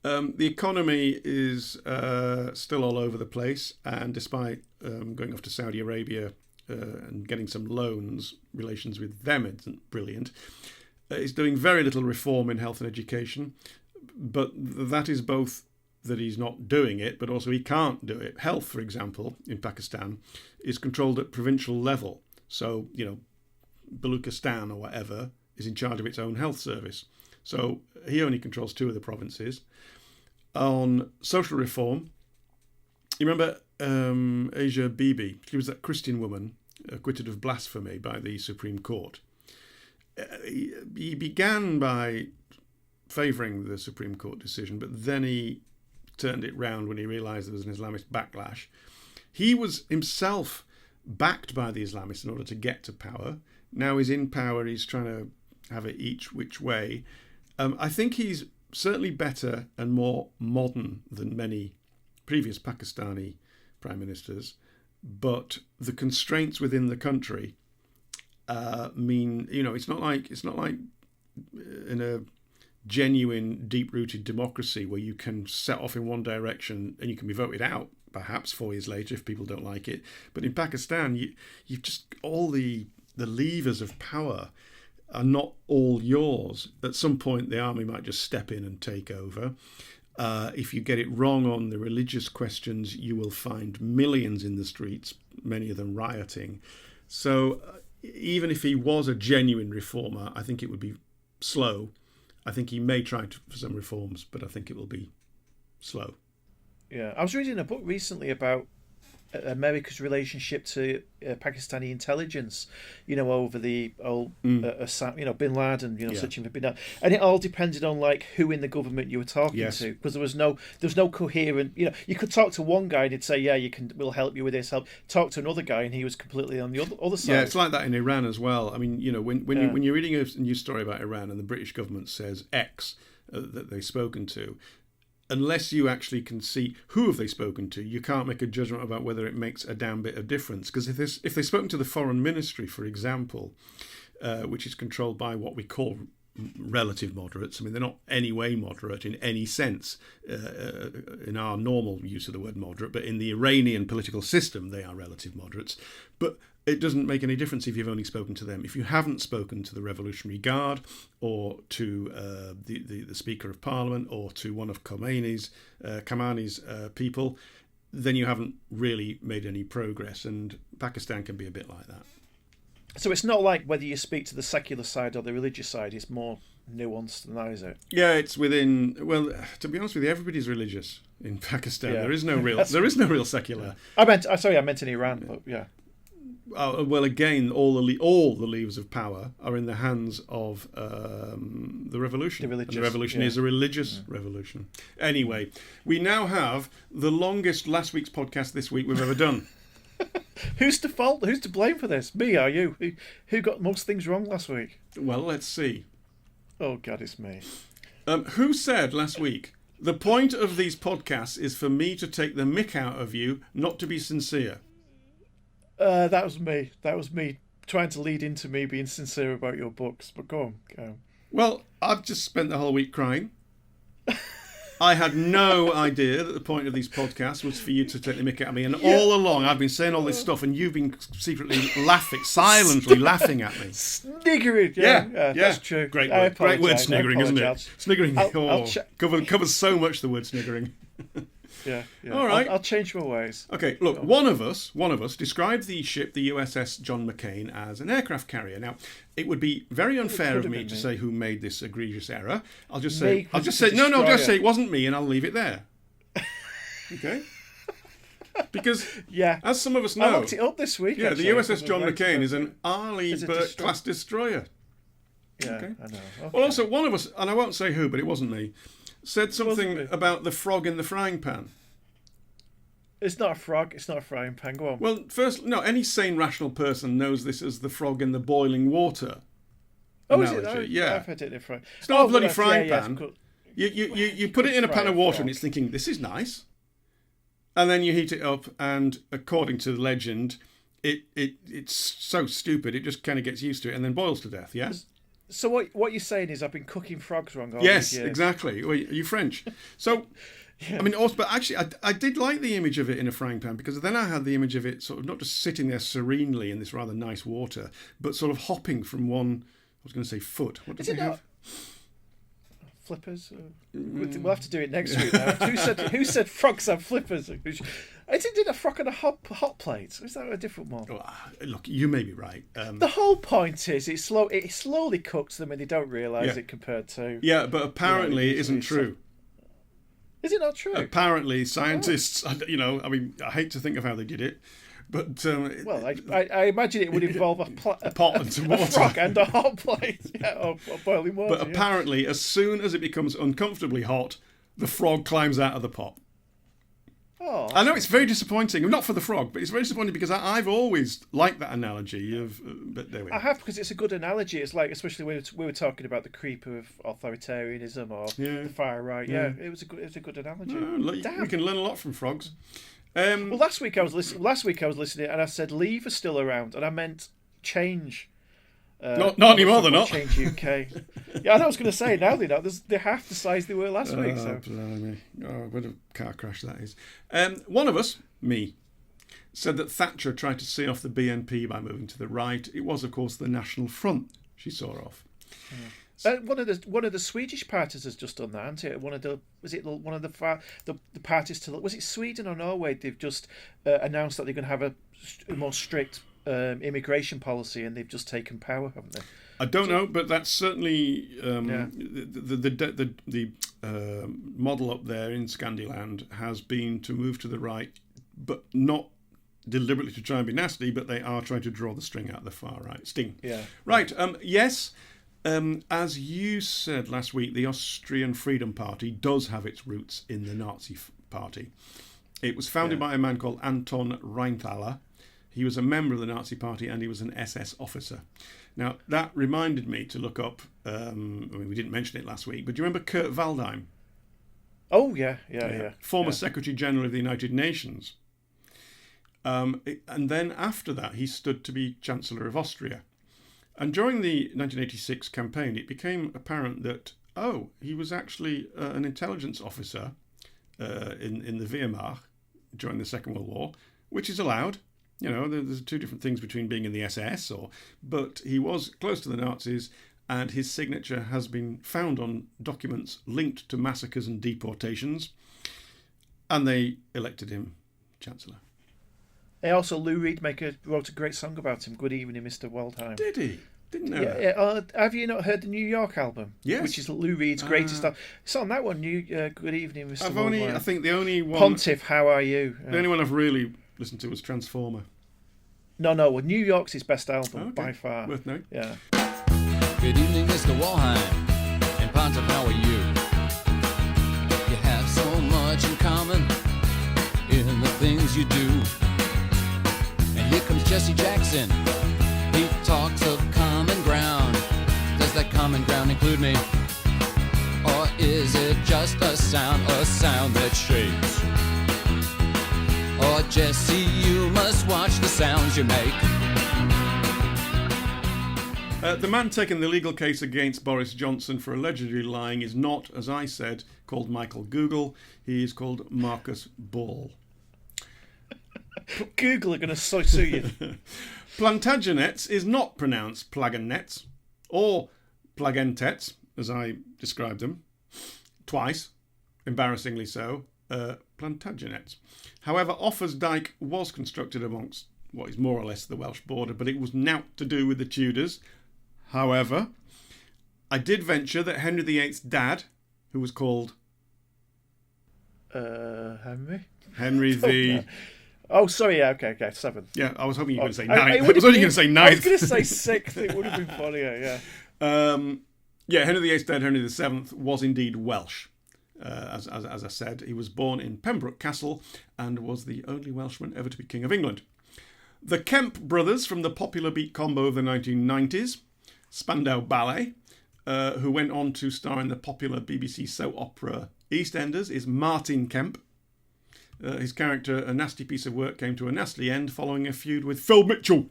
F: The economy is still all over the place, and despite going off to Saudi Arabia and getting some loans, relations with them isn't brilliant. He's doing very little reform in health and education, but that is both that he's not doing it, but also he can't do it. Health, for example, in Pakistan, is controlled at provincial level. So, Baluchistan or whatever is in charge of its own health service. So he only controls 2 of the provinces. On social reform, you remember Asia Bibi? She was that Christian woman acquitted of blasphemy by the Supreme Court. He began by favouring the Supreme Court decision, but then he turned it round when he realised there was an Islamist backlash. He was himself backed by the Islamists in order to get to power. Now he's in power, he's trying to have it each which way. I think he's certainly better and more modern than many previous Pakistani prime ministers, but the constraints within the country mean, it's not like in a genuine, deep-rooted democracy where you can set off in one direction and you can be voted out perhaps 4 years later if people don't like it. But in Pakistan, you've just all the levers of power are not all yours. At some point, the army might just step in and take over. If you get it wrong on the religious questions, you will find millions in the streets, many of them rioting. So even if he was a genuine reformer, I think it would be slow. I think he may try for some reforms, but I think it will be slow.
H: Yeah, I was reading a book recently about America's relationship to Pakistani intelligence, over the old, Bin Laden, searching for Bin Laden, and it all depended on who in the government you were talking to, because there was no coherent. You could talk to one guy and he'd say, "Yeah, we'll help you with this." Talk to another guy and he was completely on the other side.
F: Yeah, it's like that in Iran as well. I mean, when you're reading a news story about Iran and the British government says X that they've spoken to, unless you actually can see who have they spoken to, you can't make a judgment about whether it makes a damn bit of difference. Because if they've spoken to the foreign ministry, for example, which is controlled by what we call relative moderates. I mean, they're not any way moderate in any sense in our normal use of the word moderate, but in the Iranian political system, they are relative moderates. But it doesn't make any difference if you've only spoken to them. If you haven't spoken to the Revolutionary Guard or to the Speaker of Parliament or to one of Khamenei's people, then you haven't really made any progress. And Pakistan can be a bit like that.
H: So it's not like whether you speak to the secular side or the religious side. It's more nuanced than that, is it?
F: Yeah, it's within. Well, to be honest with you, everybody's religious in Pakistan.
H: Yeah.
F: There is no real secular.
H: I meant in Iran, but yeah.
F: Well, again, all the levers of power are in the hands of the revolution. The revolution is a religious revolution. Anyway, we now have the longest last week's podcast this week we've ever done.
H: Who's to fault? Who's to blame for this? Me or you? Who got most things wrong last week?
F: Well, let's see.
H: Oh, God, it's me.
F: Who said last week, the point of these podcasts is for me to take the mick out of you, not to be sincere?
H: That was me. That was me trying to lead into me being sincere about your books. But go on.
F: Well, I've just spent the whole week crying. I had no idea that the point of these podcasts was for you to take the mick out of me. And all along, I've been saying all this stuff, and you've been secretly laughing, silently laughing at me.
H: Sniggering. Yeah, that's true.
F: Great word, sniggering, isn't it? Sniggering covers so much, the word sniggering.
H: Yeah.
F: All right.
H: I'll change my ways.
F: Okay, look, one of us described the ship, the USS John McCain, as an aircraft carrier. Now, it would be very unfair of me to say who made this egregious error. I'll just say it wasn't me, and I'll leave it there. Okay? Because, as some of us know,
H: I looked it up this week.
F: Yeah, the USS John McCain is an Arleigh Burke-class destroyer.
H: Yeah,
F: okay.
H: I know. Okay.
F: Well, also, one of us, and I won't say who, but it wasn't me, said something about the frog in the frying pan.
H: It's not a frog. It's not a frying pan. Go on.
F: Well, first, no, any sane, rational person knows this as the frog in the boiling water.
H: Oh,
F: analogy.
H: is it?
F: Yeah.
H: I've heard it in a frying.
F: It's not a bloody frying pan.
H: Yeah.
F: You put it in a pan of water and it's thinking, this is nice. And then you heat it up, and according to the legend, it's so stupid, it just kind of gets used to it and then boils to death, yeah?
H: So what you're saying is I've been cooking frogs wrong all
F: Yes,
H: these years.
F: exactly. Well, are you French? So, I mean, also, but actually, I did like the image of it in a frying pan, because then I had the image of it sort of not just sitting there serenely in this rather nice water, but sort of hopping from one, I was going to say foot. What did they have?
H: Flippers? We'll have to do it next week now. Who said frogs have flippers? I did a frog on a hot plate. Is that a different one?
F: Well, look, you may be right.
H: The whole point is it slowly cooks them and they don't realise it compared to...
F: Yeah, but apparently it isn't true.
H: Is it not true?
F: Apparently scientists, I mean, I hate to think of how they did it, but...
H: well, I imagine it would involve a
F: pot and some water.
H: A frog and a hot plate, or boiling water.
F: But apparently, as soon as it becomes uncomfortably hot, the frog climbs out of the pot.
H: Oh,
F: I know it's very disappointing. Not for the frog, but it's very disappointing because I've always liked that analogy of. But there we go.
H: I have, because it's a good analogy. It's like, especially when we were talking about the creep of authoritarianism or the far right. Yeah, it was a good analogy.
F: We can learn a lot from frogs.
H: Well, last week I was listening, and I said Leave are still around, and I meant Change.
F: Not anymore. They're not.
H: Change UK. Yeah, I was going to say now they're not. They're half the size they were last week. So.
F: Blimey. Oh, what a car crash that is. One of us, me, said that Thatcher tried to see off the BNP by moving to the right. It was, of course, the National Front she saw off.
H: One of the Swedish parties has just done that, hasn't it? One of the parties to, was it Sweden or Norway? They've just announced that they're going to have a more strict immigration policy, and they've just taken power, haven't they?
F: I don't know, but that's certainly the model up there in Scandiland has been to move to the right, but not deliberately to try and be nasty, but they are trying to draw the string out of the far right. Sting.
H: Yeah.
F: Right. Yes. As you said last week, the Austrian Freedom Party does have its roots in the Nazi Party. It was founded by a man called Anton Reintaler. He was a member of the Nazi Party and he was an SS officer. Now, that reminded me to look up, we didn't mention it last week, but do you remember Kurt Waldheim?
H: Oh, yeah.
F: Former Secretary General of the United Nations. And then after that, he stood to be Chancellor of Austria. And during the 1986 campaign, it became apparent that, he was actually an intelligence officer in the Wehrmacht during the Second World War, which is allowed. You know, there's two different things between being in the SS, but he was close to the Nazis, and his signature has been found on documents linked to massacres and deportations, and they elected him Chancellor.
H: Also, Lou Reed wrote a great song about him, Good Evening, Mr. Waldheim.
F: Did he? Didn't know that.
H: Have you not heard the New York album?
F: Yes.
H: Which is Lou Reed's greatest album. It's on that one, Good Evening, Mr. Waldheim.
F: I think the only one...
H: Pontiff, How Are You?
F: The only one I've really listened to was Transformer.
H: No, well, New York's his best album, by far.
F: Worth note.
H: Yeah.
I: Good evening, Mr. Waldheim, and Pontiff, how are you? You have so much in common in the things you do. Jesse Jackson. He talks of common ground. Does that common ground include me? Or is it just a sound that shakes? Or Jesse, you must watch the sounds you make.
F: The man taking the legal case against Boris Johnson for allegedly lying is not, as I said, called Michael Google. He is called Marcus Ball.
H: Google are going to sue you.
F: Plantagenets is not pronounced Plaganets or Plagentets, as I described them, twice, embarrassingly so, Plantagenets. However, Offa's was constructed amongst what is more or less the Welsh border, but it was naught to do with the Tudors. However, I did venture that Henry VIII's dad, who was called...
H: Henry?
F: Henry the...
H: Oh, sorry, yeah, okay, 7th.
F: Yeah, I was hoping you were going to say 9th.
H: I
F: was only going to say 9th.
H: I was going to say 6th, it would have been funnier, yeah.
F: Henry VIII's dad, Henry VII, was indeed Welsh. As I said, he was born in Pembroke Castle and was the only Welshman ever to be King of England. The Kemp brothers from the popular beat combo of the 1990s, Spandau Ballet, who went on to star in the popular BBC soap opera EastEnders, is Martin Kemp. His character, A Nasty Piece of Work, came to a nasty end following a feud with Phil Mitchell.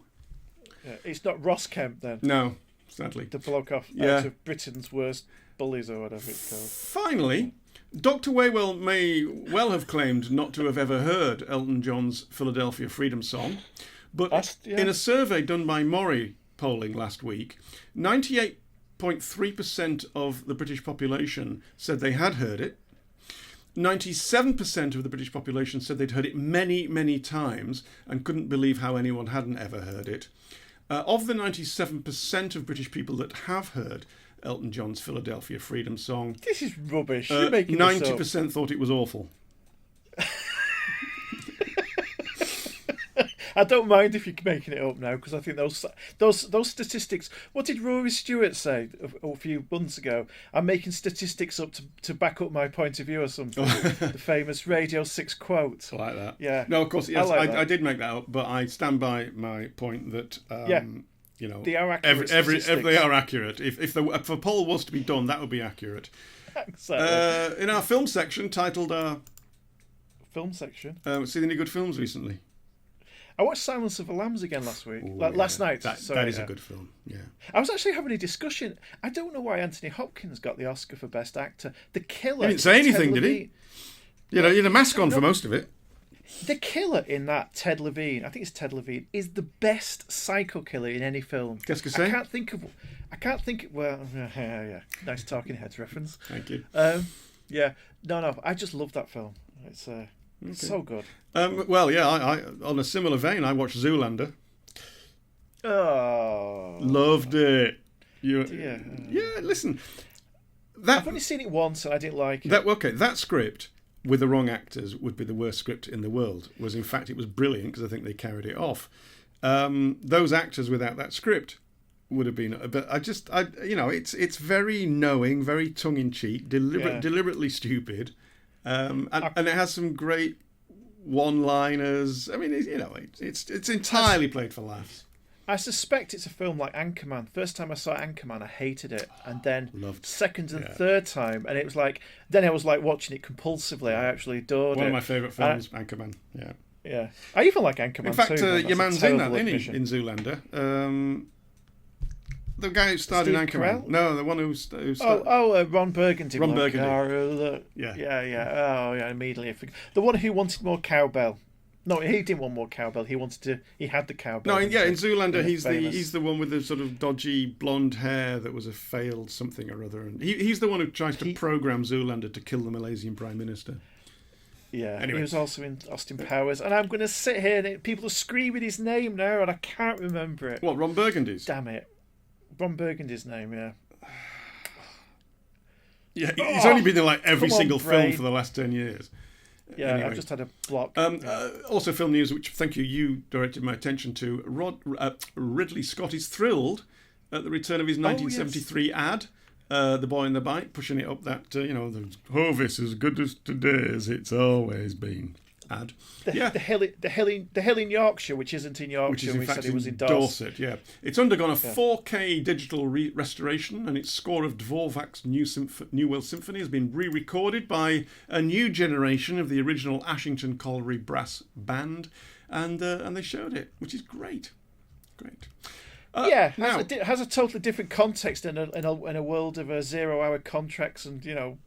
H: Yeah, it's not Ross Kemp then.
F: No, sadly.
H: The bloke off out of Britain's Worst Bullies or whatever it's called.
F: Finally, Dr. Waywell may well have claimed not to have ever heard Elton John's Philadelphia Freedom Song, but in a survey done by Mori polling last week, 98.3% of the British population said they had heard it. 97% of the British population said they'd heard it many, many times and couldn't believe how anyone hadn't ever heard it. Of the 97% of British people that have heard Elton John's Philadelphia Freedom Song,
H: this is rubbish. You're making
F: 90% thought it was awful.
H: I don't mind if you're making it up now, because I think those statistics. What did Rory Stewart say a few months ago? I'm making statistics up to back up my point of view or something. The famous Radio 6 quote.
F: I like that.
H: Yeah.
F: No, of course, yes,
H: I
F: did make that up, but I stand by my point that you know,
H: they are accurate.
F: They are accurate. If a poll was to be done, that would be accurate.
H: Exactly.
F: In our film section, titled
H: film section.
F: Seen any good films recently?
H: I watched Silence of the Lambs again last week.
F: Ooh,
H: last night.
F: That is a good film, yeah.
H: I was actually having a discussion. I don't know why Anthony Hopkins got the Oscar for Best Actor. The Killer...
F: He didn't say anything, did he? You know, he had a mask on for most of it.
H: The killer in that, Ted Levine, I think it's Ted Levine, is the best psycho killer in any film.
F: Qu'est-ce que c'est?
H: I can't think... Well, yeah. Nice Talking Heads reference.
F: Thank you.
H: Yeah. No, I just love that film. It's... so good.
F: Well, yeah, I on a similar vein, I watched Zoolander.
H: Oh.
F: Loved it.
H: Yeah,
F: listen.
H: I've only seen it once and I didn't like it.
F: That script, with the wrong actors, would be the worst script in the world. In fact, it was brilliant because I think they carried it off. Those actors without that script would have been... But it's very knowing, very tongue-in-cheek, deliberately stupid. And it has some great one-liners. I mean, it's entirely played for laughs.
H: I suspect it's a film like Anchorman. First time I saw Anchorman, I hated it, and then second and third time, and it was like then I was like watching it compulsively. I actually adored it.
F: One of my favourite films, Anchorman. Yeah.
H: Yeah, I even like Anchorman.
F: In fact,
H: too,
F: your man's in that, isn't he? In Zoolander. The guy who starred in Anchorman. No, the one who starred...
H: Ron Burgundy.
F: Ron Burgundy.
H: Yeah. Oh, yeah, immediately. The one who wanted more cowbell. No, he didn't want more cowbell. He had the cowbell.
F: No, in Zoolander, he's the one with the sort of dodgy blonde hair that was a failed something or other. And he's the one who tries to program Zoolander to kill the Malaysian Prime Minister.
H: Yeah,
F: anyway.
H: He was also in Austin Powers. And I'm going to sit here and people are screaming his name now and I can't remember it.
F: What, Ron Burgundy's?
H: Damn it. Ron Burgundy's name, yeah.
F: Yeah, he's only been in like every single film for the last 10 years.
H: Yeah, anyway. I've just had a block.
F: Also, film news, which thank you directed my attention to. Ridley Scott is thrilled at the return of his 1973 ad, The Boy in the Bike, pushing it up that, the harvest as good as today as it's always been. ad.
H: The hill in Yorkshire, which isn't in Yorkshire,
F: which is in
H: we
F: fact
H: said it was in
F: in
H: Dorset.
F: Dorset. Yeah, it's undergone a 4K digital restoration, and its score of Dvorak's New World Symphony has been re-recorded by a new generation of the original Ashington Colliery brass band, and they showed it, which is great.
H: Has a totally different context in a world of 0-hour contracts and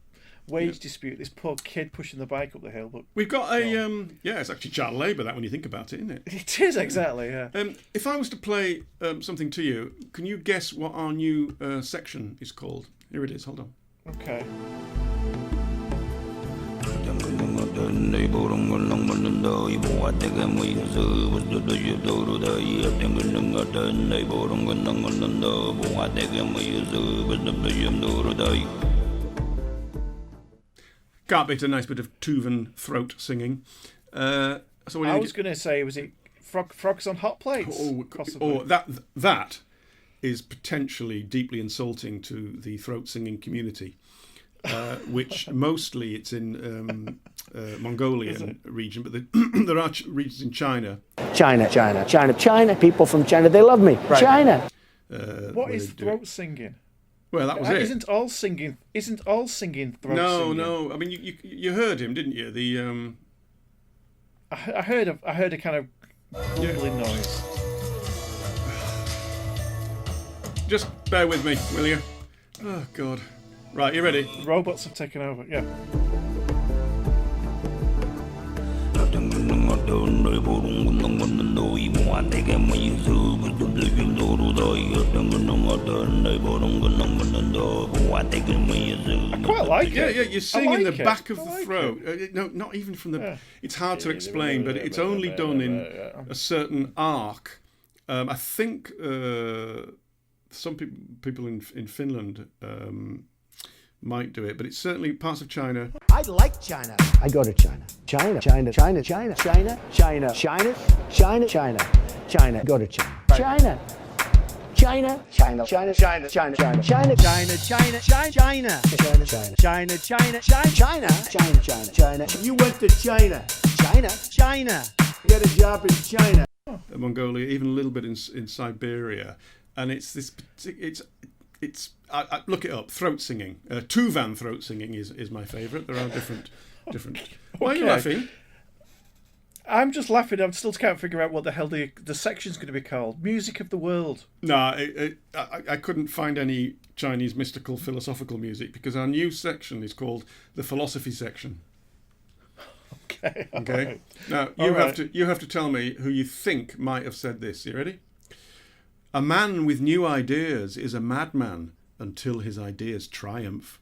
H: wage dispute. This poor kid pushing the bike up the hill. But
F: we've got it's actually child labour, that, when you think about it, isn't it?
H: It is, exactly. Yeah.
F: If I was to play something to you, can you guess what our new section is called? Here it is. Hold on.
H: Okay.
F: Can't beat a nice bit of Tuvan throat singing. I
H: was going to say, was it frogs on hot plates?
F: That is potentially deeply insulting to the throat singing community, which mostly it's in Mongolian region, but there are regions in China.
C: China. People from China, they love me. Right. China.
H: What is throat singing?
F: Well, that was it.
H: Isn't all singing throat singing?
F: No. I mean, you heard him, didn't you? The
H: I heard a kind of rumbling noise.
F: Just bear with me, will you? Oh God. Right, you ready?
H: The robots have taken over. Yeah. I quite like it.
F: Yeah, you sing in the back of the
H: like
F: throat. No, not even from the... Yeah. It's hard to explain, but it's only done in a certain arc. I think some people in Finland might do it, but it's certainly parts of China.
C: I like China. I go to China. China. Go to China. China. You went to China. China. Get a job in China.
F: Mongolia, even a little bit in Siberia, and it's I look it up. Throat singing, Tuvan throat singing is my favourite. There are different. Why are you laughing?
H: I'm just laughing. I still can't figure out what the hell the section's going to be called. Music of the world.
F: No, I couldn't find any Chinese mystical philosophical music, because our new section is called the philosophy section.
H: Okay.
F: Right. Now you have to tell me who you think might have said this. You ready? A man with new ideas is a madman until his ideas triumph.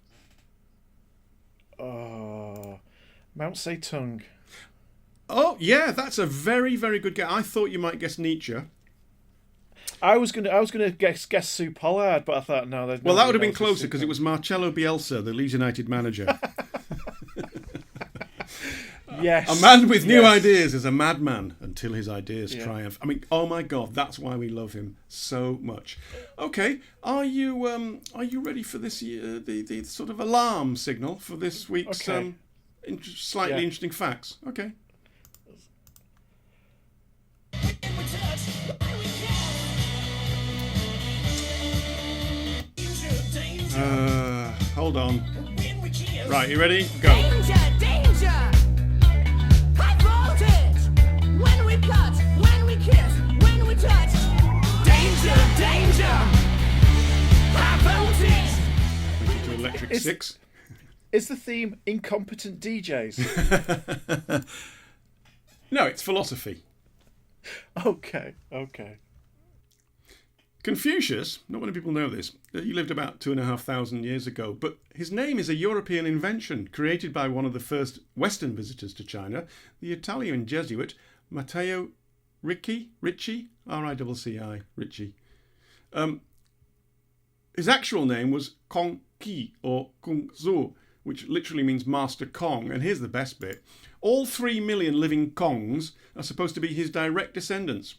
H: Mount Zedong.
F: Oh yeah, that's a very, very good guess. I thought you might guess Nietzsche.
H: I was gonna guess Sue Pollard, but I thought no.
F: Well, that would have been closer, because it was Marcelo Bielsa, the Leeds United manager.
H: Yes.
F: A man with new ideas is a madman until his ideas triumph. I mean, oh my God, that's why we love him so much. Okay, are you ready for this the sort of alarm signal for this week's slightly interesting facts? Okay. Hold on. Right, you ready? Go.
G: Danger! High voltage! When we cut, when we kiss, when we touch. Danger! High voltage!
F: To Electric Six.
H: Is the theme incompetent DJs?
F: No, it's philosophy.
H: Okay.
F: Confucius, not many people know this, he lived about 2,500 years ago, but his name is a European invention created by one of the first Western visitors to China, the Italian Jesuit Matteo Ricci, R-I-C-C-I, Ricci. His actual name was Kong Qi, or Kung Zu, which literally means Master Kong, and here's the best bit. All 3 million living Kongs are supposed to be his direct descendants.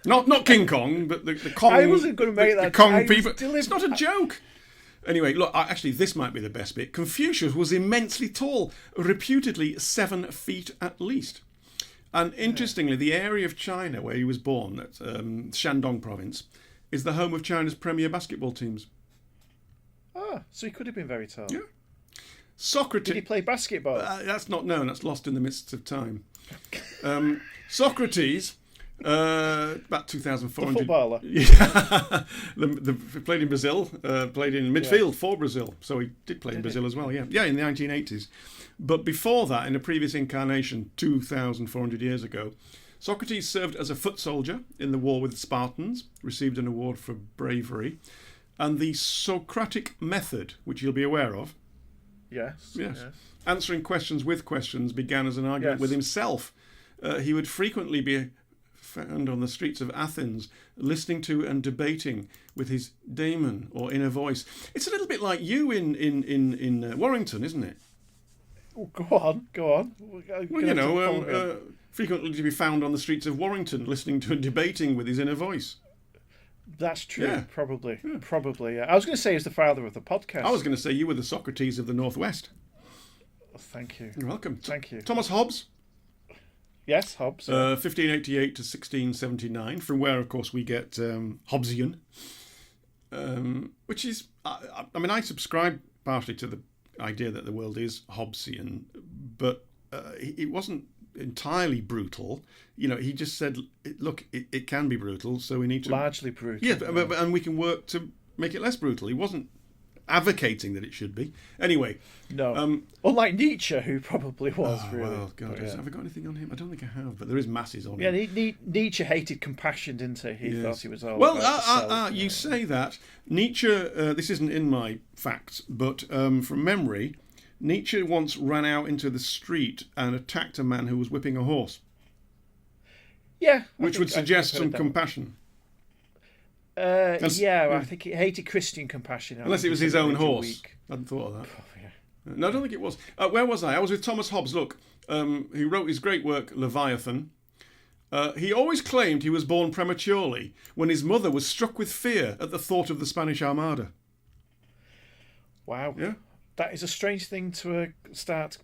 F: Not King Kong, but the Kong.
H: I wasn't going to make that.
F: The Kong people. It's not a joke. Anyway, look, actually, this might be the best bit. Confucius was immensely tall, reputedly 7 feet at least. And interestingly, the area of China where he was born, that's Shandong province, is the home of China's premier basketball teams.
H: Ah, so he could have been very tall.
F: Yeah. Socrates.
H: Did he play basketball?
F: That's not known. That's lost in the midst of time. Socrates, about 2,400.
H: The footballer.
F: Yeah, played in Brazil. Played in midfield for Brazil. So he did play in Brazil as well. Yeah, in the 1980s. But before that, in a previous incarnation, 2,400 years ago, Socrates served as a foot soldier in the war with the Spartans. Received an award for bravery, and the Socratic method, which you'll be aware of.
H: Yes.
F: Answering questions with questions began as an argument with himself. He would frequently be found on the streets of Athens, listening to and debating with his daemon or inner voice. It's a little bit like you in Warrington, isn't it?
H: Oh, go on.
F: Well, frequently to be found on the streets of Warrington, listening to and debating with his inner voice.
H: That's true.
F: Yeah.
H: Probably. Yeah. I was going to say he's the father of the podcast.
F: I was going to say you were the Socrates of the Northwest.
H: Thank you.
F: You're welcome.
H: Thank you.
F: Thomas Hobbes.
H: Yes, Hobbes.
F: 1588 to 1679, from where, of course, we get Hobbesian, which is, I subscribe partially to the idea that the world is Hobbesian, but it wasn't entirely brutal. He just said, look, it can be brutal, so we need to...
H: Largely brutal.
F: Yeah, and we can work to make it less brutal. He wasn't advocating that it should be. Anyway.
H: No. Unlike Nietzsche, who probably was, really.
F: Well, God, have I got anything on him? I don't think I have, but there is masses on
H: him.
F: Yeah,
H: Nietzsche hated compassion, didn't he? He thought he was all
F: you say that. Nietzsche, this isn't in my facts, but from memory, Nietzsche once ran out into the street and attacked a man who was whipping a horse.
H: Yeah.
F: Which would suggest some compassion.
H: I think he hated Christian compassion.
F: Unless it was his own horse. I hadn't thought of that. Oh, yeah. No, I don't think it was. Where was I? I was with Thomas Hobbes. Look, he wrote his great work, Leviathan. He always claimed he was born prematurely when his mother was struck with fear at the thought of the Spanish Armada.
H: Wow.
F: Yeah.
H: That is a strange thing to start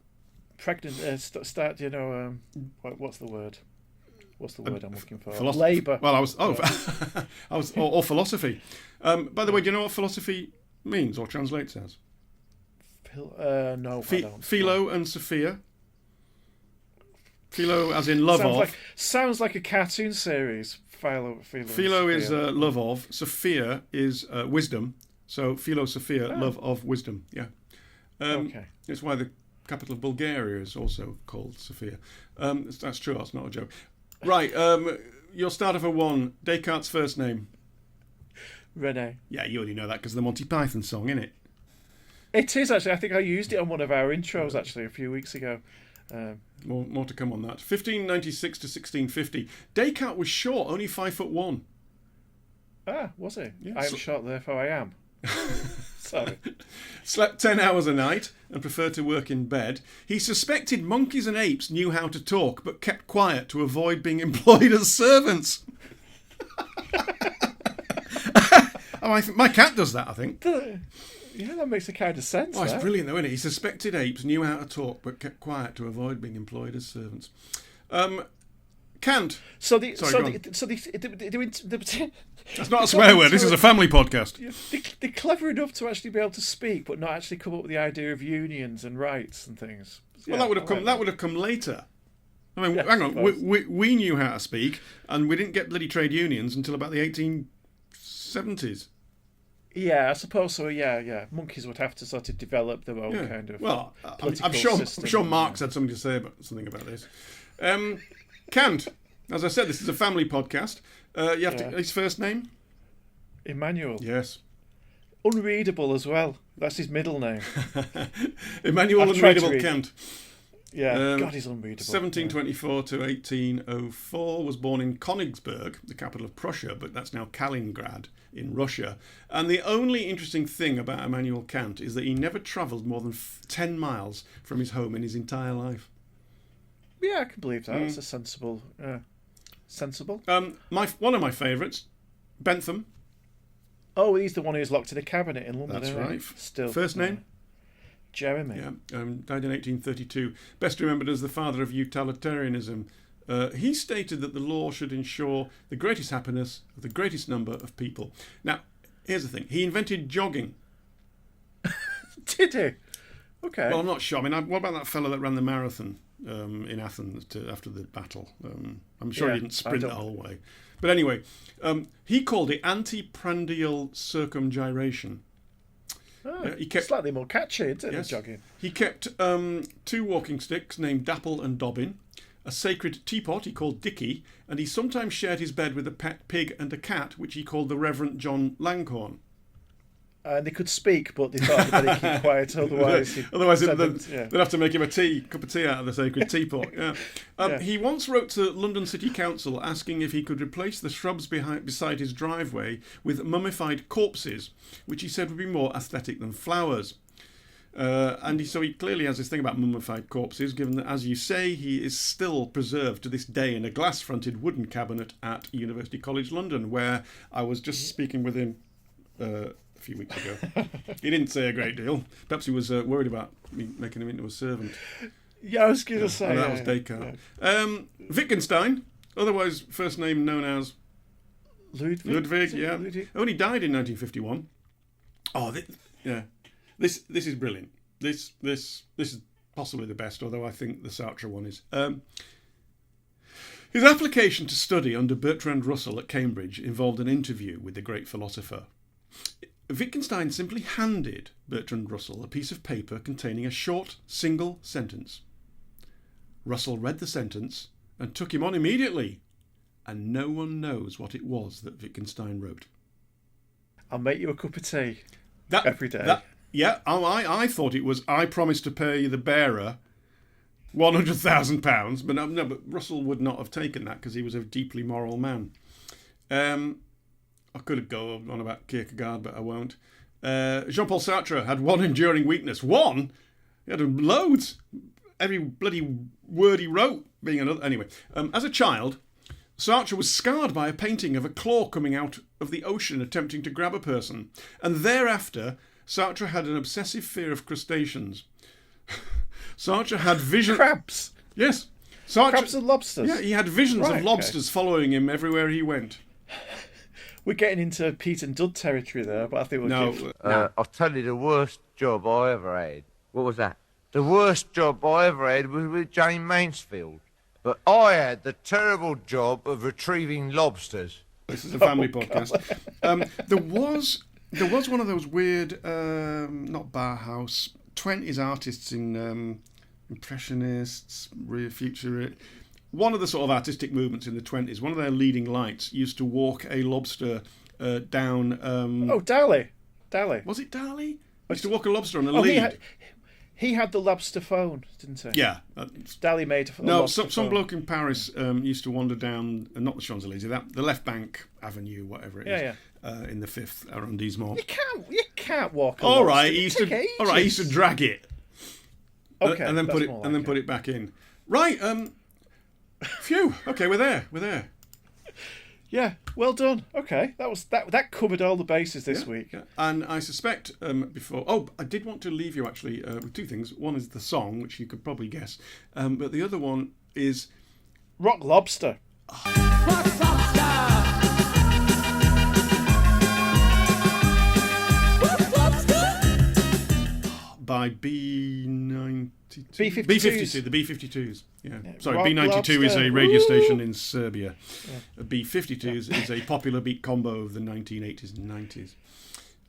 H: pregnant. What's the word? What's the word I'm looking for? Labour.
F: Well, I was or philosophy. By the way, do you know what philosophy means or translates as?
H: No, I don't.
F: Philo and Sophia. Philo, as in love of.
H: Sounds like a cartoon series.
F: Philo is love of. Sophia is wisdom. So philosophia, love of wisdom. Yeah.
H: Okay.
F: It's why the capital of Bulgaria is also called Sofia. That's true. That's not a joke. Right, your starter for 1, Descartes' first name.
H: René.
F: Yeah, you already know that because of the Monty Python song, isn't it?
H: It is, actually. I think I used it on one of our intros, actually, a few weeks ago.
F: More to come on that. 1596 to 1650. Descartes was short, only 5'1".
H: Ah, was he?
F: Yeah,
H: I am short, therefore I am. Sorry.
F: Slept 10 hours a night and preferred to work in bed. He suspected monkeys and apes knew how to talk but kept quiet to avoid being employed as servants. My cat does that, I think.
H: Yeah, that makes a kind of sense.
F: Oh, it's brilliant though, isn't it? He suspected apes knew how to talk but kept quiet to avoid being employed as servants. Kant.
H: That's
F: not a swear word. This is a family podcast.
H: They're clever enough to actually be able to speak, but not actually come up with the idea of unions and rights and things.
F: Well, that would have come later. I mean, hang on. We knew how to speak, and we didn't get bloody trade unions until about the 1870s.
H: Yeah, I suppose so. Yeah. Monkeys would have to sort of develop their own kind of.
F: Well, I'm sure Marx had something to say about this. Kant. As I said, this is a family podcast. You have to his first name?
H: Emmanuel.
F: Yes.
H: Unreadable as well. That's his middle name.
F: Emmanuel Unreadable Kant.
H: Yeah, God, he's unreadable.
F: 1724 to 1804, was born in Königsberg, the capital of Prussia, but that's now Kaliningrad in Russia. And the only interesting thing about Immanuel Kant is that he never travelled more than 10 miles from his home in his entire life.
H: Yeah, I can believe that. It's a sensible.
F: One of my favourites, Bentham.
H: Oh, he's the one who's locked in a cabinet in London.
F: That's
H: isn't he?
F: right.
H: Still.
F: First name?
H: Jeremy.
F: Yeah, died in 1832. Best remembered as the father of utilitarianism. He stated that the law should ensure the greatest happiness of the greatest number of people. Now, here's the thing. He invented jogging.
H: Did he? Okay.
F: Well, I'm not sure. I mean, what about that fellow that ran the marathon in Athens after the battle? I'm sure he didn't sprint the whole way. But anyway, he called it antiprandial circumgyration.
H: Oh,
F: he kept
H: slightly more catchy, isn't it,
F: yes,
H: than jogging?
F: He kept 2 walking sticks named Dapple and Dobbin, a sacred teapot he called Dicky, and he sometimes shared his bed with a pet pig and a cat, which he called the Reverend John Langhorne.
H: And they could speak, but they thought they'd better keep quiet, otherwise
F: they'd have to make him a cup of tea out of the sacred teapot. Yeah. He once wrote to London City Council asking if he could replace the shrubs beside his driveway with mummified corpses, which he said would be more aesthetic than flowers. So he clearly has this thing about mummified corpses, given that, as you say, he is still preserved to this day in a glass-fronted wooden cabinet at University College London, where I was just speaking with him a few weeks ago. He didn't say a great deal. Perhaps he was worried about me making him into a servant.
H: Yeah, I was going to say.
F: That was Descartes. Yeah. Wittgenstein, otherwise first name known as Ludwig. Yeah.
H: Ludwig?
F: Only died in 1951. Oh, This is brilliant. This is possibly the best, although I think the Sartre one is. His application to study under Bertrand Russell at Cambridge involved an interview with the great philosopher. Wittgenstein simply handed Bertrand Russell a piece of paper containing a short, single sentence. Russell read the sentence and took him on immediately, and no one knows what it was that Wittgenstein wrote.
H: I'll make you a cup of tea every day.
F: I thought it was, I promised to pay the bearer £100,000, but no, but Russell would not have taken that because he was a deeply moral man. I could go on about Kierkegaard, but I won't. Jean-Paul Sartre had one enduring weakness. One? He had loads. Every bloody word he wrote being another. Anyway, as a child, Sartre was scarred by a painting of a claw coming out of the ocean attempting to grab a person. And thereafter, Sartre had an obsessive fear of crustaceans. Sartre had vision...
H: Crabs?
F: Yes.
H: Crabs and lobsters?
F: Yeah, he had visions of lobsters following him everywhere he went.
H: We're getting into Pete and Dud territory there, but I think we'll
J: I'll tell you the worst job I ever had. What was that? The worst job I ever had was with Jane Mansfield. But I had the terrible job of retrieving lobsters.
F: This is a family podcast. There was one of those weird, not Bauhaus, 20s artists in Impressionists, Future. One of the sort of artistic movements in the 20s, one of their leading lights used to walk a lobster down...
H: Dali.
F: Was it Dali? Used to walk a lobster on a lead.
H: He had the lobster phone, didn't he?
F: Yeah.
H: Dali made a lobster
F: some
H: phone.
F: bloke in Paris used to wander down, not the Champs-Elysees, the Left Bank Avenue, whatever it is, in the 5th arrondissement.
H: You can't walk a
F: all
H: lobster.
F: Right, he used to drag it.
H: Okay,
F: and then put it back in. Right, phew. Okay, we're there.
H: Yeah, well done. Okay, that covered all the bases this week.
F: Yeah. And I suspect I did want to leave you actually with 2 things. One is the song, which you could probably guess, but the other one is
H: Rock Lobster.
F: By B52.
H: B52s.
F: The B52s. Yeah. Sorry,
H: Rock
F: B92
H: Lobster.
F: is a radio station in Serbia. Yeah. B52s is a popular beat combo of the 1980s and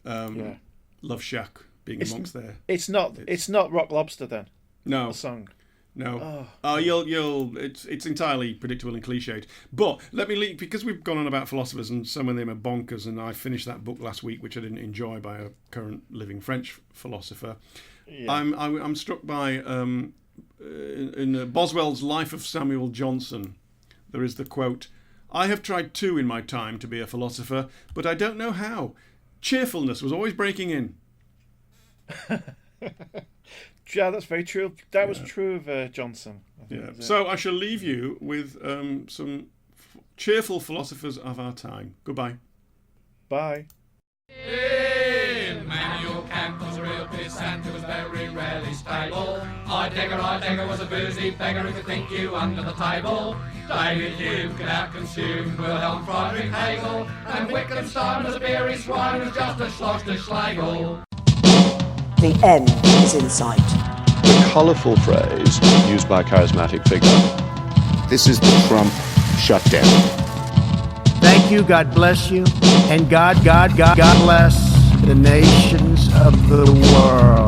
F: 90s. Love Shack being amongst there.
H: It's not Rock Lobster then.
F: No.
H: The song.
F: No. It's entirely predictable and cliched. But let me leave, because we've gone on about philosophers and some of them are bonkers, and I finished that book last week, which I didn't enjoy, by a current living French philosopher. Yeah. I'm struck by in Boswell's Life of Samuel Johnson, there is the quote, "I have tried 2 in my time to be a philosopher, but I don't know how. Cheerfulness was always breaking in."
H: Yeah, that's very true. That was true of Johnson.
F: So I shall leave you with some cheerful philosophers of our time. Goodbye.
H: Bye.
G: Manuel Camp was a real pissant who was very rarely stable. I was a boozy beggar who could think you under the table. David Hume could outconsume Wilhelm Friedrich Hegel, and Wittgenstein was a beery swine who was just a schloster schlegel.
B: The end is in sight.
K: The colourful phrase used by a charismatic figure.
A: This is the Trump shutdown.
C: Thank you, God bless you, and God bless the nations of the world.